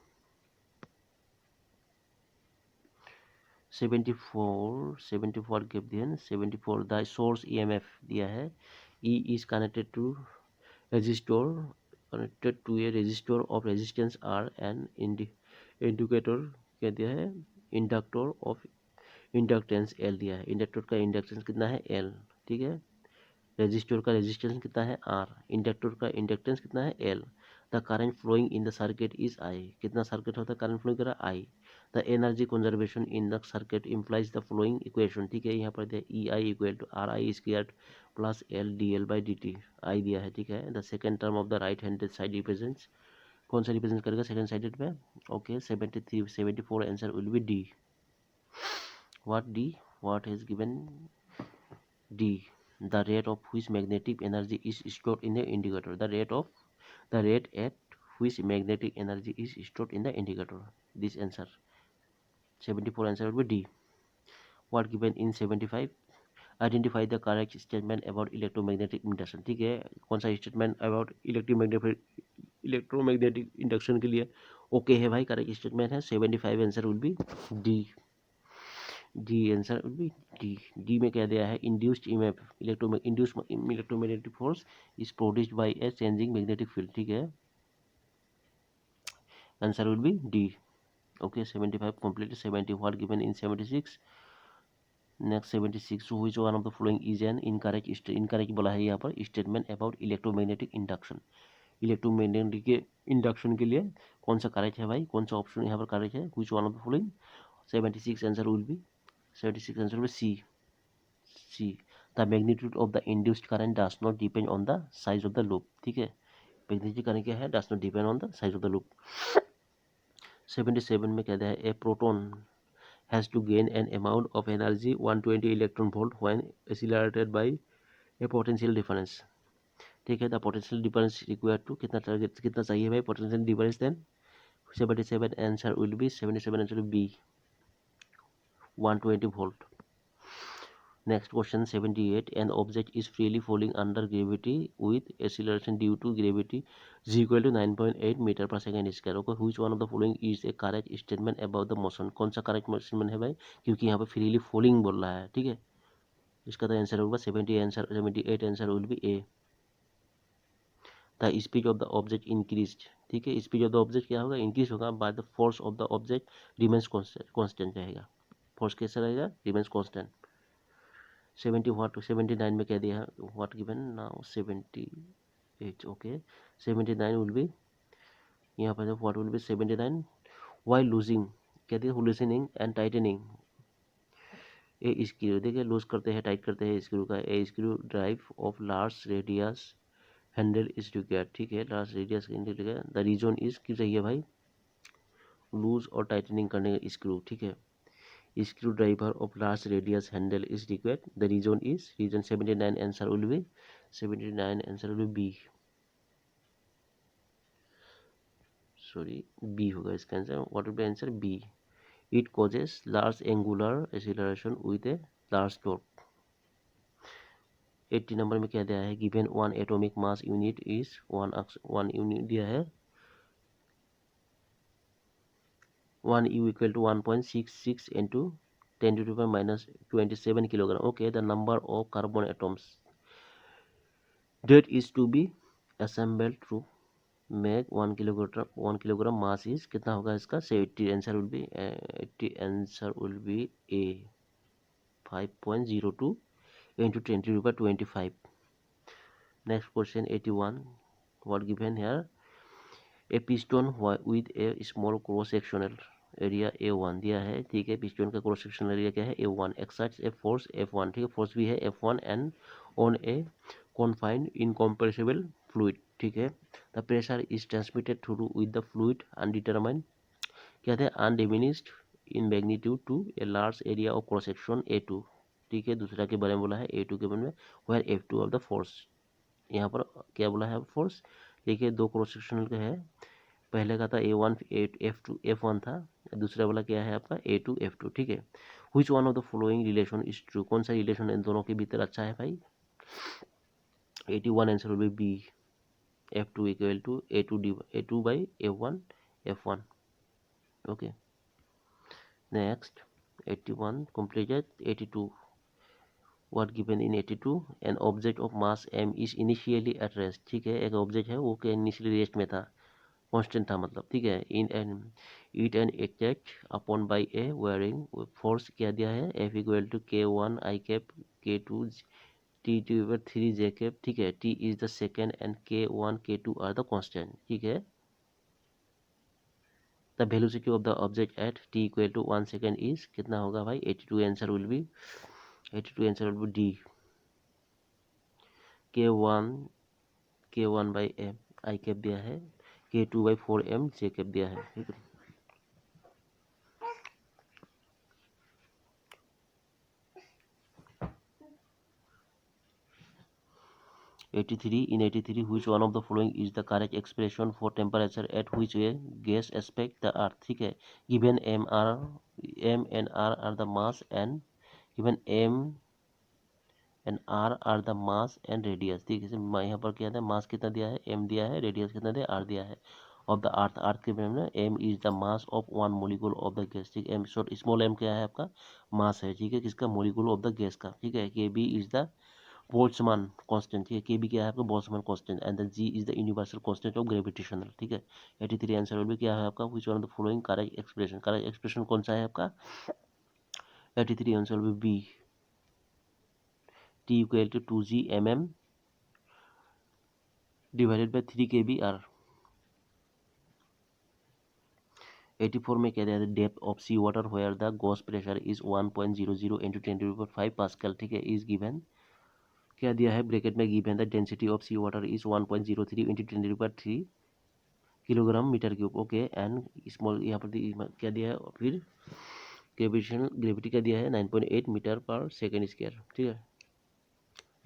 Speaker 1: 74 give दिया है 74, द सोर्स EMF दिया है, E is connected to resistor connected to a resistor of resistance R and indicator क्या दिया है, इंडक्टर ऑफ इंडक्टेंस L दिया है, इंडक्टर का इंडक्टेंस कितना है L, ठीक है, रेजिस्टर का रेजिस्टेंस कितना है R, इंडक्टर का इंडक्टेंस कितना है L, the current flowing in the circuit is I, कितना सर्किट होता है करंट फ्लोइंग कर रहा है I, the energy conservation in the circuit implies the flowing equation, ठीक है, यहाँ पर दिया EI equal to RI square plus L DL बाई dt, I दिया है, ठीक है, the second term of the right handed side represents, कौन सा रिप्रेजेंट करेगा सेकेंड साइडेड में, okay 73 74 answer will B D, what is given D, the rate of which magnetic energy is stored in the indicator, the rate at which magnetic energy is stored in the indicator, this answer 74 answer will be D. What given in 75, identify the correct statement about electromagnetic induction, ठीक है, कौन सा statement about electromagnetic induction के लिए okay है भाई, correct statement है 75 answer will be D, D answer will be D, D में क्या दिया है, induced EMF induced electromagnetic force is produced by a changing magnetic field, ठीक है, answer will be D, okay 75 complete, 70 what given in 76, next 76 which one of the following is an incorrect, incorrect बोला है यहाँ पर statement about electromagnetic induction, electromagnetic के induction के लिए कौन सा करेक्ट है भाई, कौन सा ऑप्शन यहाँ पर करेक्ट है, which one of the following, 76 answer will be 76 answer will be C, the magnitude of the induced current does not depend on the size of the loop, ठीक है, मैग्नेटिक करंट क्या है, does not depend on the size of the loop. 77 में कहता है a proton has to gain an amount of energy 120 electron volt when accelerated by a potential difference, ठीक है, the potential difference required to कितना चाहिए भाई potential difference, then 77 answer will be 77 answer be 120 volt. Next question 78, an object is freely falling under gravity with acceleration due to gravity is equal to 9.8 meter per second square, okay, which one of the following is a correct statement about the motion, कौन सा correct statement है भाई, क्योंकि यहाँ पे freely falling बोल रहा है, ठीक है, इसका तो आंसर होगा 78 answer will be A, the speed of the object increased, ठीक है, स्पीड ऑफ द ऑब्जेक्ट क्या होगा, इंक्रीज होगा, by the force of the object remains constant रहेगा, फोर्स कैसा रहेगा, रिमेन्स कांस्टेंट। 70 व्हाट 79 में क्या दिया, what given now 78, okay 79 will be, यहाँ पर what will be 79, while losing क्या दिया, loosening and tightening a screw, देखिए लूज करते हैं टाइट करते हैं स्क्रू का, a screw drive of large radius handle is required, ठीक है, large radius handle, the reason is क्यों चाहिए भाई, लूज और टाइटनिंग करने का स्क्रू, ठीक है, screwdriver of large radius handle is required, the reason is reason 79 answer will be 79 answer will be B, sorry B होगा इसका answer, what will be answer B, it causes large angular acceleration with a large torque। 80 number में क्या दिया है, given one atomic mass unit is one unit दिया है 1 U equal to 1.66 into 10 to the power minus 27 kilogram, okay, the number of carbon atoms that is to be assembled to make 1 kilogram mass is कितना होगा इसका 80 answer will B 80 answer will be A 5.02 into 10 to the power 25। next question 81, what given here, A piston with A small cross sectional area A1 दिया है, ठीक है, piston का cross sectional area क्या है A1, excites a force F1, ठीक है, force भी है F1 and on A confined incompressible fluid, ठीक है, the pressure is transmitted through with the fluid undetermined क्या है undiminished in magnitude to a large area of cross section A2, ठीक है, दूसरा के बारे में बोला है A2 के बारे में, where F2 of the force, यहाँ पर क्या बोला है फोर्स, देखिए दो क्रॉस सेक्शनल का है, पहले का था A1 F2 F1 था, दूसरा वाला क्या है आपका A2 F2, ठीक है, which one of the following relation is true, कौन सा रिलेशन इन दोनों के भीतर अच्छा है भाई, 81 answer will be B F2 equal to A2 by F1 F1, okay, next 81 completed, 82 what given in 82, an object of mass m is initially at rest, ठीक है, एक ऑब्जेक्ट है वो के इनिशियली रेस्ट में था, कांस्टेंट था मतलब, ठीक है, in an it an act upon by a wearing force क्या दिया है, F equal to K one I cap K two T two पर थ्री जे कैप, ठीक है, T is the second and K one K two are the constant, ठीक है, the velocity of the object at T equal to 1 second is कितना होगा भाई 82, answer will be 82, answer will be D, K one by M I cap दिया है, K two by four M J cap दिया है, ठीक है। 83, in 83 which one of the following is the correct expression for temperature at which a gas aspect the earth, ठीक है, given m and r are the mass and given m and R are the mass and radius, ठीक है, यहाँ पर क्या है, मास कितना दिया है, एम दिया है, रेडियस कितना दिया, आर दिया है, ऑफ द अर्थ, अर्थ के बारे में M is the mass of one molecule of the gas, ठीक है, एम शॉर्ट स्मॉल एम क्या है आपका, मास है, ठीक है, किसका, मोलिक्यूल ऑफ द गैस का, ठीक है, K B is the Boltzmann constant, ठीक है, के बी क्या है आपका, Boltzmann constant, and the G is the universal constant of gravitational, ठीक है। 83 आंसर विल बी क्या है आपका, which one of the following correct expression, correct expression कौन सा है आपका, 83 answer will be B, T equal to 2g mm divided by 3 K B R. 84 में क्या दिया है, depth of sea water where the gauss pressure is 1.00 into 10⁵ pascal, ठीक है, इज गिवन, क्या दिया है ब्रैकेट में, given the density of sea water is 1.03 into 10⁵ kilogram metre cube, okay, and small यहाँ पर क्या दिया है, फिर ग्रेविटेशनल ग्रेविटी का दिया है 9.8 मीटर पर सेकेंड स्क्वायर, ठीक है,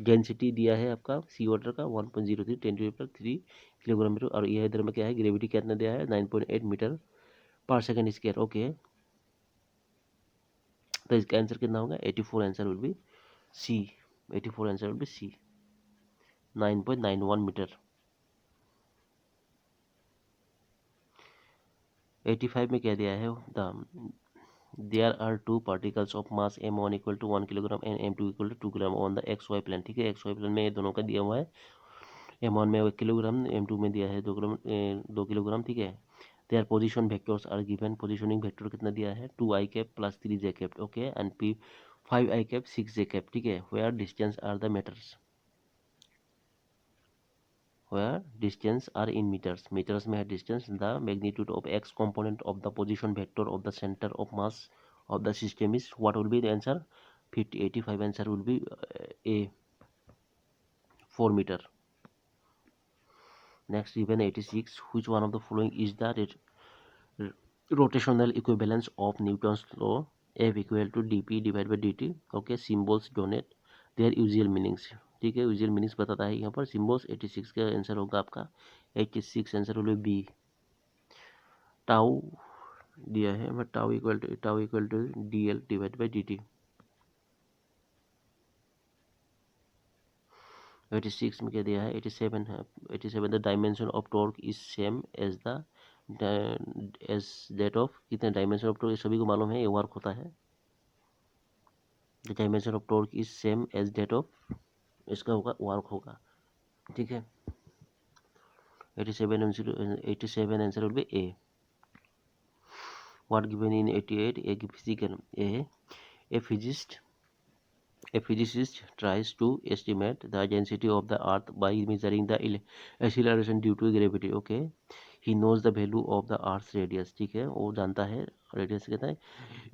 Speaker 1: डेंसिटी दिया है आपका सी वाटर का 1.03 10⁵ किलोग्राम मीटर, और यह इधर में क्या है, ग्रेविटी कितना दिया है 9.8 मीटर पर सेकेंड स्क्वायर, ओके, तो इसका आंसर कितना होगा 84, answer will be C, 84 answer will be C, 9.91 metre. 85 में क्या दिया है, the there are two particles of mass m1 equal to 1 kilogram and m2 equal to 2 kilogram on the X Y plane, ठीक है, x Y plane में ये दोनों का दिया हुआ है, m1 में 1 किलोग्राम, m2 में दिया है 2 किलोग्राम, ठीक है, their position vectors are given, positioning vector कितना दिया है 2 i cap plus 3 j cap, okay, and p 5 i cap 6 j cap, ठीक है, where distance are the metres, where distance are in meters, meters में है distance, the magnitude of x component of the position vector of the center of mass of the system is, what will be the answer, 50, 85 answer will be a 4 meter। Next, even 86, which one of the following is the rotational equivalence of Newton's law, F equal to dp divided by dt, okay, symbols donate their usual meanings, ठीक है, usual meanings बताता है यहाँ पर symbols. 86 का answer होगा आपका 86 answer होगा बी, टाउ दिया है, but tau equal to D L divide by D T. 86 में क्या दिया है, 87 है, 87 the dimension of torque is same as the as that of, कितने डायमेंशन ऑफ टॉर्क सभी को मालूम है, ये वर्क होता है, the dimension of torque is same as that of, इसका होगा वर्क होगा, ठीक है, 87 answer will be A. What given in 88, a physical a physicist a physicist tries to estimate the density of the earth by measuring the acceleration due to gravity, okay, he knows the value of the earth's radius, ठीक है, वो जानता है radius कहता है,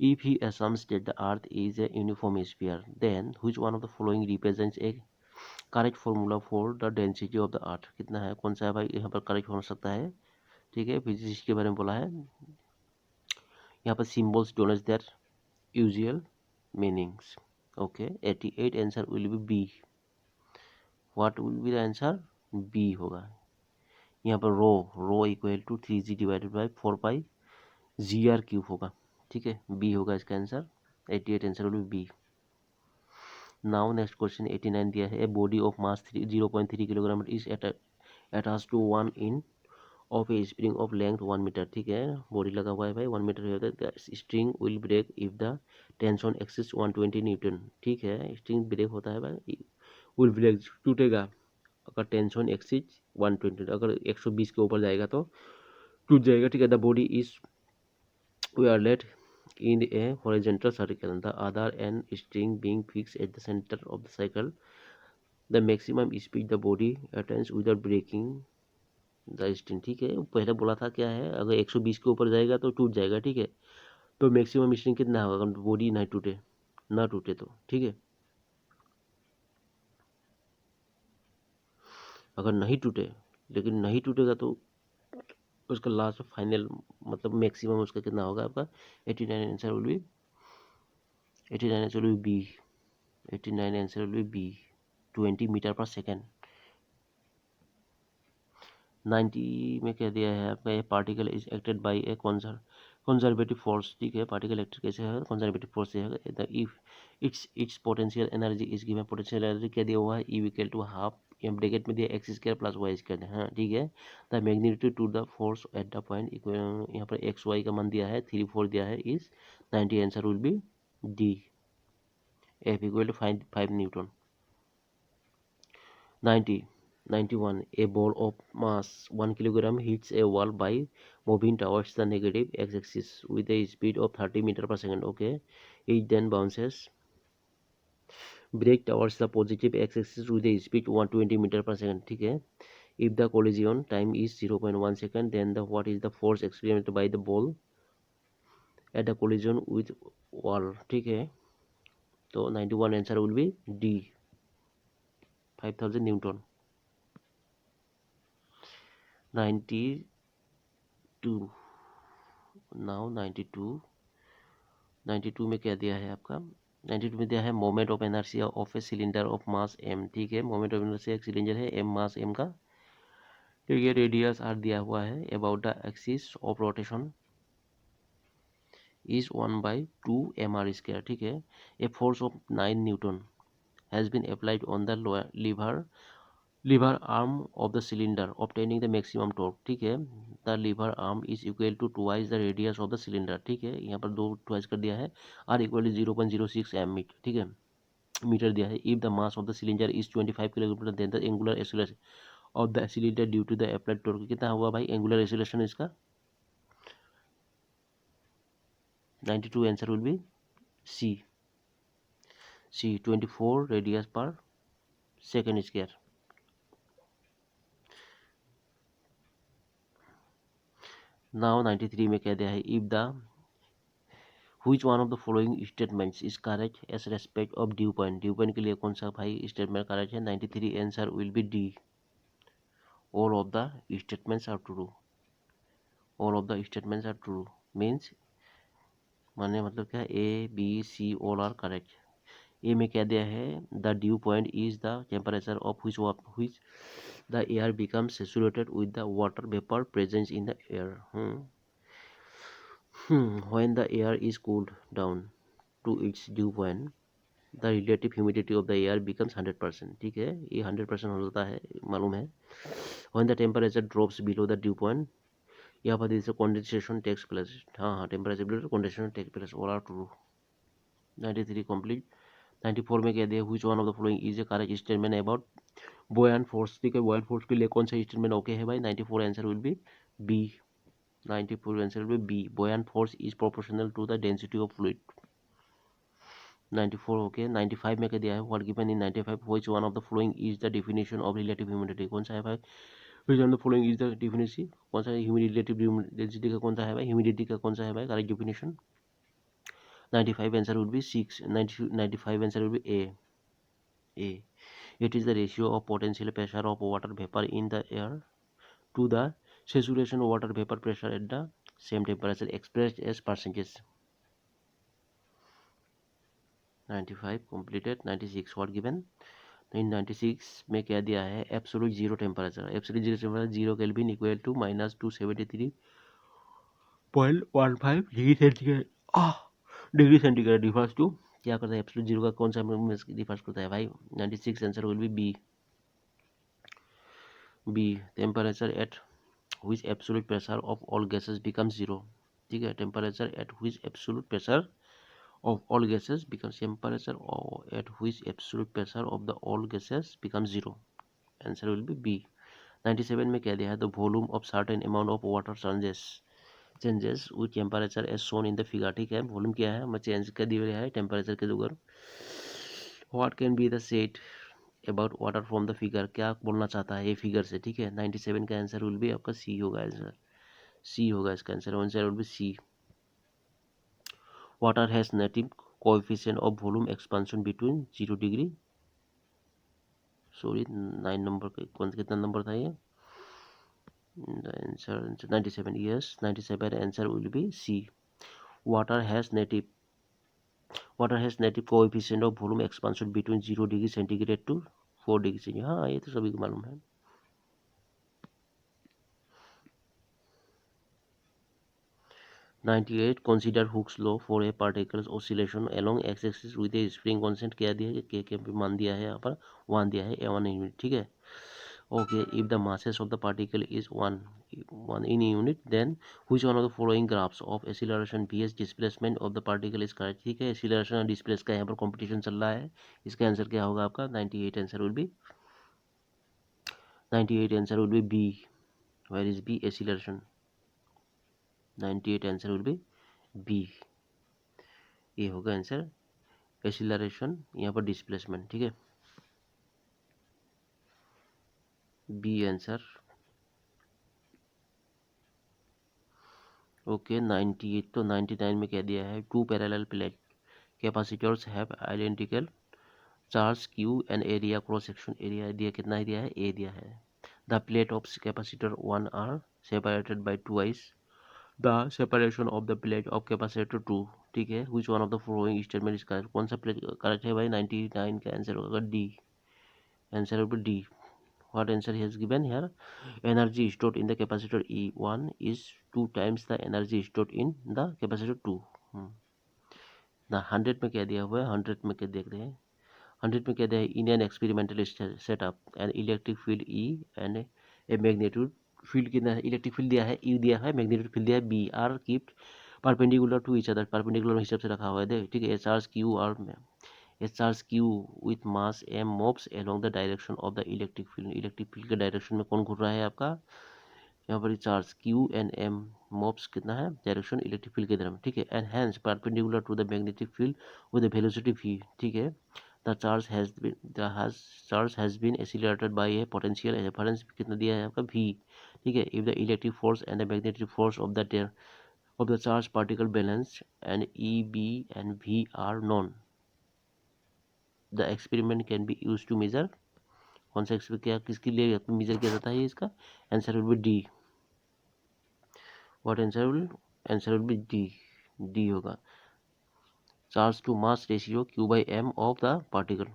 Speaker 1: if he assumes that the earth is a uniform sphere, then which one of the following represents a correct formula for the density of the earth, कितना है, कौन सा है भाई यहाँ पर करेक्ट हो सकता है, ठीक है, फिजिसिस्ट के बारे में बोला है, यहाँ पर symbols denotes their usual meanings, okay, 88 answer will be B, what will be the answer, B होगा, यहाँ पर rho equal to 3g divided by 4 pi G R cube होगा, ठीक है, बी होगा इसका आंसर, 88 answer will be B. Now next question 89 दिया है, a body of mass 0.3 kilogram is attach to one in of a spring of length 1 metre, ठीक है, बॉडी लगा हुआ है भाई 1 मीटर है, string will break if the tension axis 120 newton, ठीक है, स्ट्रिंग ब्रेक होता है भाई, विल ब्रेक टूटेगा अगर टेंशन एक्सिस 120, अगर 120 के ऊपर जाएगा तो टूट जाएगा, ठीक है। The body is welded in a horizontal circle, the other end string being fixed at the center of the cycle. The maximum speed the body attains without breaking the string, ठीक है। पहले बोला था क्या है, अगर 120 के ऊपर जाएगा तो टूट जाएगा, ठीक है। तो मैक्सिमम स्ट्रिंग कितना होगा अगर बॉडी ना टूटे तो, ठीक है। अगर नहीं टूटे, लेकिन नहीं टूटेगा तो उसका लास्ट फाइनल मतलब मैक्सिमम उसका कितना होगा आपका 89, answer will be 89, answer will be 89, answer will be 20 metre पर सेकेंड। 90 में कह दिया है आपका ये particle is acted by a conservative force, ठीक है। पार्टिकल एक्टेड कैसे है, कंजर्वेटिव फोर्स से है। The if its potential energy is given, potential energy क्या दिया हुआ है, ई इक्वल टू हाफ, ये ब्रैकेट में दिया X square plus Y square, हाँ ठीक है। The magnitude to the force at the point, यहाँ पर एक्स वाई का मान दिया है 3 4 दिया है, is 90, answer will be D. F equal to 5 newton. 90 91, a ball of mass 1 kilogram hits a wall by moving towards the negative x-axis with a speed of 30 meter per second, okay. It then bounces break towards the positive x-axis with a speed 120 meter per second, ठीक है। If the collision time is 0.1 second, then what is the force experienced by the ball at the collision with wall, ठीक है। तो 91, answer will be D, 5000 Newton. 92, now 92 में क्या दिया है आपका, 92 में दिया है moment of inertia of a cylinder of mass M, ठीक है। मोमेंट ऑफ इनर्शिया एक सिलेंडर है एम, मास एम का, ठीक है। रेडियस आर दिया हुआ है, about the axis of rotation is 1/2 mr², ठीक है। A force of 9 newton has been applied on the lever arm of the cylinder obtaining the maximum torque, ठीक है। The lever arm is equal to twice the radius of the cylinder, ठीक है। यहाँ पर 2 twice कर दिया है। R equal to 0.06 M, ठीक है, मीटर दिया है। If the mass of the cylinder is 25 kilometre, then the angular acceleration of the cylinder due to the applied torque कितना हुआ भाई, एंगुलर एक्सीलरेशन इसका 92, answer will be C 24 radius per second square. Now 93 में कह दिया है, if the which one of the following statements is correct as respect of dew point, dew point के लिए कौन सा भाई स्टेटमेंट करेक्ट है, 93, answer will be D, all of the statements are true. All of the statements are true means माने मतलब क्या, A B C all are correct. A में क्या दिया है, the dew point is the temperature of which the air becomes saturated with the water vapor present in the air, when the air is cooled down to its dew point the relative humidity of the air becomes 100%, ठीक है। ये 100% हो जाता है, मालूम है। when the temperature drops below the dew point, यहाँ पर जैसे condensation takes place, हाँ temperature below condensation takes place, all are true। 93 complete। 94 में कह दिया, which one of the following is a correct statement about buoyant force, ठीक है। buoyant force के लिए कौन सा स्टेटमेंट ओके है भाई, 94, answer will be B, 94 answer will be B, buoyant force is proportional to the density of fluid। 94 okay. 95 में कह दिया है, what given in 95 which one of the following is the definition of relative humidity, कौन सा है भाई, which one of the following is the definition, कौन सा relative density का कौन सा है भाई, humidity का कौन सा है भाई correct definition। 95 answer will B 6, 95 answer will be A. It is the ratio of potential pressure of water vapor in the air to the saturation water vapor pressure at the same temperature expressed as percentage। 95 completed। 96 what given in 96 में क्या दिया है, absolute zero temperature, absolute zero temperature 0 Kelvin equal to -273.15 degree centigrade, degree centigrade refers to क्या करता है, absolute zero का कौन सा रिफर्स करता है भाई, 96 answer will be B, temperature at which absolute pressure of all gases becomes zero. ठीक है, temperature at which absolute pressure of all gases becomes temperature at which absolute pressure of the all gases becomes zero. Answer will be B. 97 में क्या दिया है? The volume of certain amount of water changes with temperature as shown in the figure. ठीक है, volume क्या है, मैं change कर दिया है टेम्परेचर के द्वारा. What can be the said about water from the figure? क्या बोलना चाहता है ये फिगर से? ठीक है, 97 का आंसर विल बी आपका सी होगा. आंसर सी होगा इसका answer. Answer will be C. Water has negative coefficient of volume expansion between 0 degree. Sorry 9 number का कौन कितना नंबर था ये? The answer 97. Yes, 97 answer will be C. Water has negative coefficient of volume expansion between 0 degree centigrade to 4 degree centigrade. हाँ, ये तो सभी को मालूम है. 98. Consider Hooke's law for a particle's oscillation along x-axis with a spring constant. क्या दिया है? के मान दिया है यहाँ पर 1 दिया है, a1 यूनिट. ठीक है, okay. If the masses of the particle is 1 in unit, then which one of the following graphs of acceleration vs displacement of the particle is correct? ठीक है, acceleration और displace का यहाँ पर competition चल रहा है. इसका आंसर क्या होगा आपका? 98 answer will be 98 answer will be B. Where is B? Acceleration. 98 answer will be B. ये होगा आंसर. एक्सीलरेशन यहाँ पर डिस्प्लेसमेंट. ठीक है, बी आंसर. ओके. 98. तो 99 में क्या दिया है? Two parallel plate capacitors have identical charge Q and area. Cross section area दिया कितना दिया है? ए दिया है. The plate of capacitor 1 are separated by twice the separation of the plate of capacitor 2. ठीक है, which one of the following statement is correct? कौन सा प्लेट करेक्ट है भाई? 99 का आंसर होगा डी. आंसर होगा D. What answer he has given here? Energy stored in the capacitor E1 is 2 times the energy stored in the capacitor 2. ना 100 में क्या दिया हुआ है? 100 में क्या देख रहे हैं? 100 में क्या दिया है? In an experimental setup and electric field E and A magnitude field कितना है? इलेक्ट्रिक फील्ड दिया है ई दिया है, मैग्नेट्यूड फील्ड दिया है B. Are kept perpendicular to each other. Perpendicular हिसाब से रखा हुआ है. देख, ठीक है. चार्ज क्यू आर में A charge Q with mass m moves along the direction of the electric field. Electric field के डायरेक्शन में कौन घूर रहा है आपका? यहाँ पर charge Q and m moves कितना है? डायरेक्शन इलेक्ट्रिक फील्ड की तरफ. ठीक है, and hence perpendicular to the magnetic field with the velocity v. ठीक है, the charge has been accelerated by a potential difference. कितना दिया है आपका? v. ठीक है, if the electric force and the magnetic force of the charge particle balance and E B and V are known, the experiment can be use to measure. कौन सा experiment क्या किसके लिए मेजर किया जाता है? इसका answer will be D. What answer will be D. D होगा. Charge to mass ratio Q by m of the particle.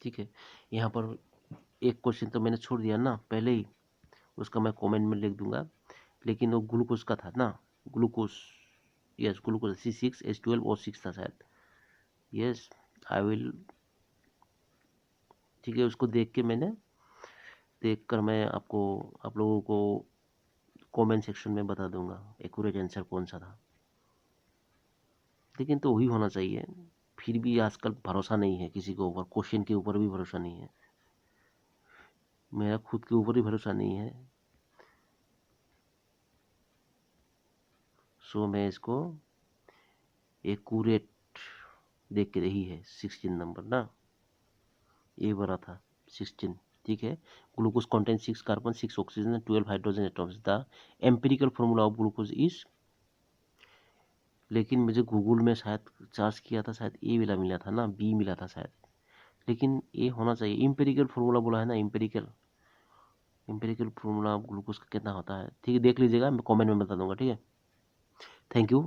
Speaker 1: ठीक है, यहाँ पर एक क्वेश्चन तो मैंने छोड़ दिया ना पहले ही, उसका मैं कमेंट में लिख दूंगा. लेकिन वो ग्लूकोज का था ना, ग्लूकोज. यस, ग्लूकोज C6H12O6 था शायद. Yes, I will. ठीक है, उसको देखकर मैं आपको आप लोगों को कमेंट सेक्शन में बता दूंगा एक्यूरेट आंसर कौन सा था. लेकिन तो वही होना चाहिए. फिर भी आजकल भरोसा नहीं है किसी के ऊपर. क्वेश्चन के ऊपर भी भरोसा नहीं है. मेरा खुद के ऊपर ही भरोसा नहीं है. सो मैं इसको एक्यूरेट देख के रही है. 16 नंबर ना, ये बड़ा था 16. ठीक है, glucose contain 6 carbon 6 oxygen 12 hydrogen atoms. The empirical formula of glucose is. लेकिन मुझे गूगल में शायद सर्च किया था, शायद ए वाला मिला था ना, बी मिला था शायद. लेकिन ए होना चाहिए. इम्पेरिकल फॉर्मूला बोला है ना, इम्पेरिकल फॉर्मूला ऑफ ग्लूकोज का कितना होता है? ठीक है, देख लीजिएगा, मैं कमेंट में बता दूंगा. ठीक है, थैंक यू.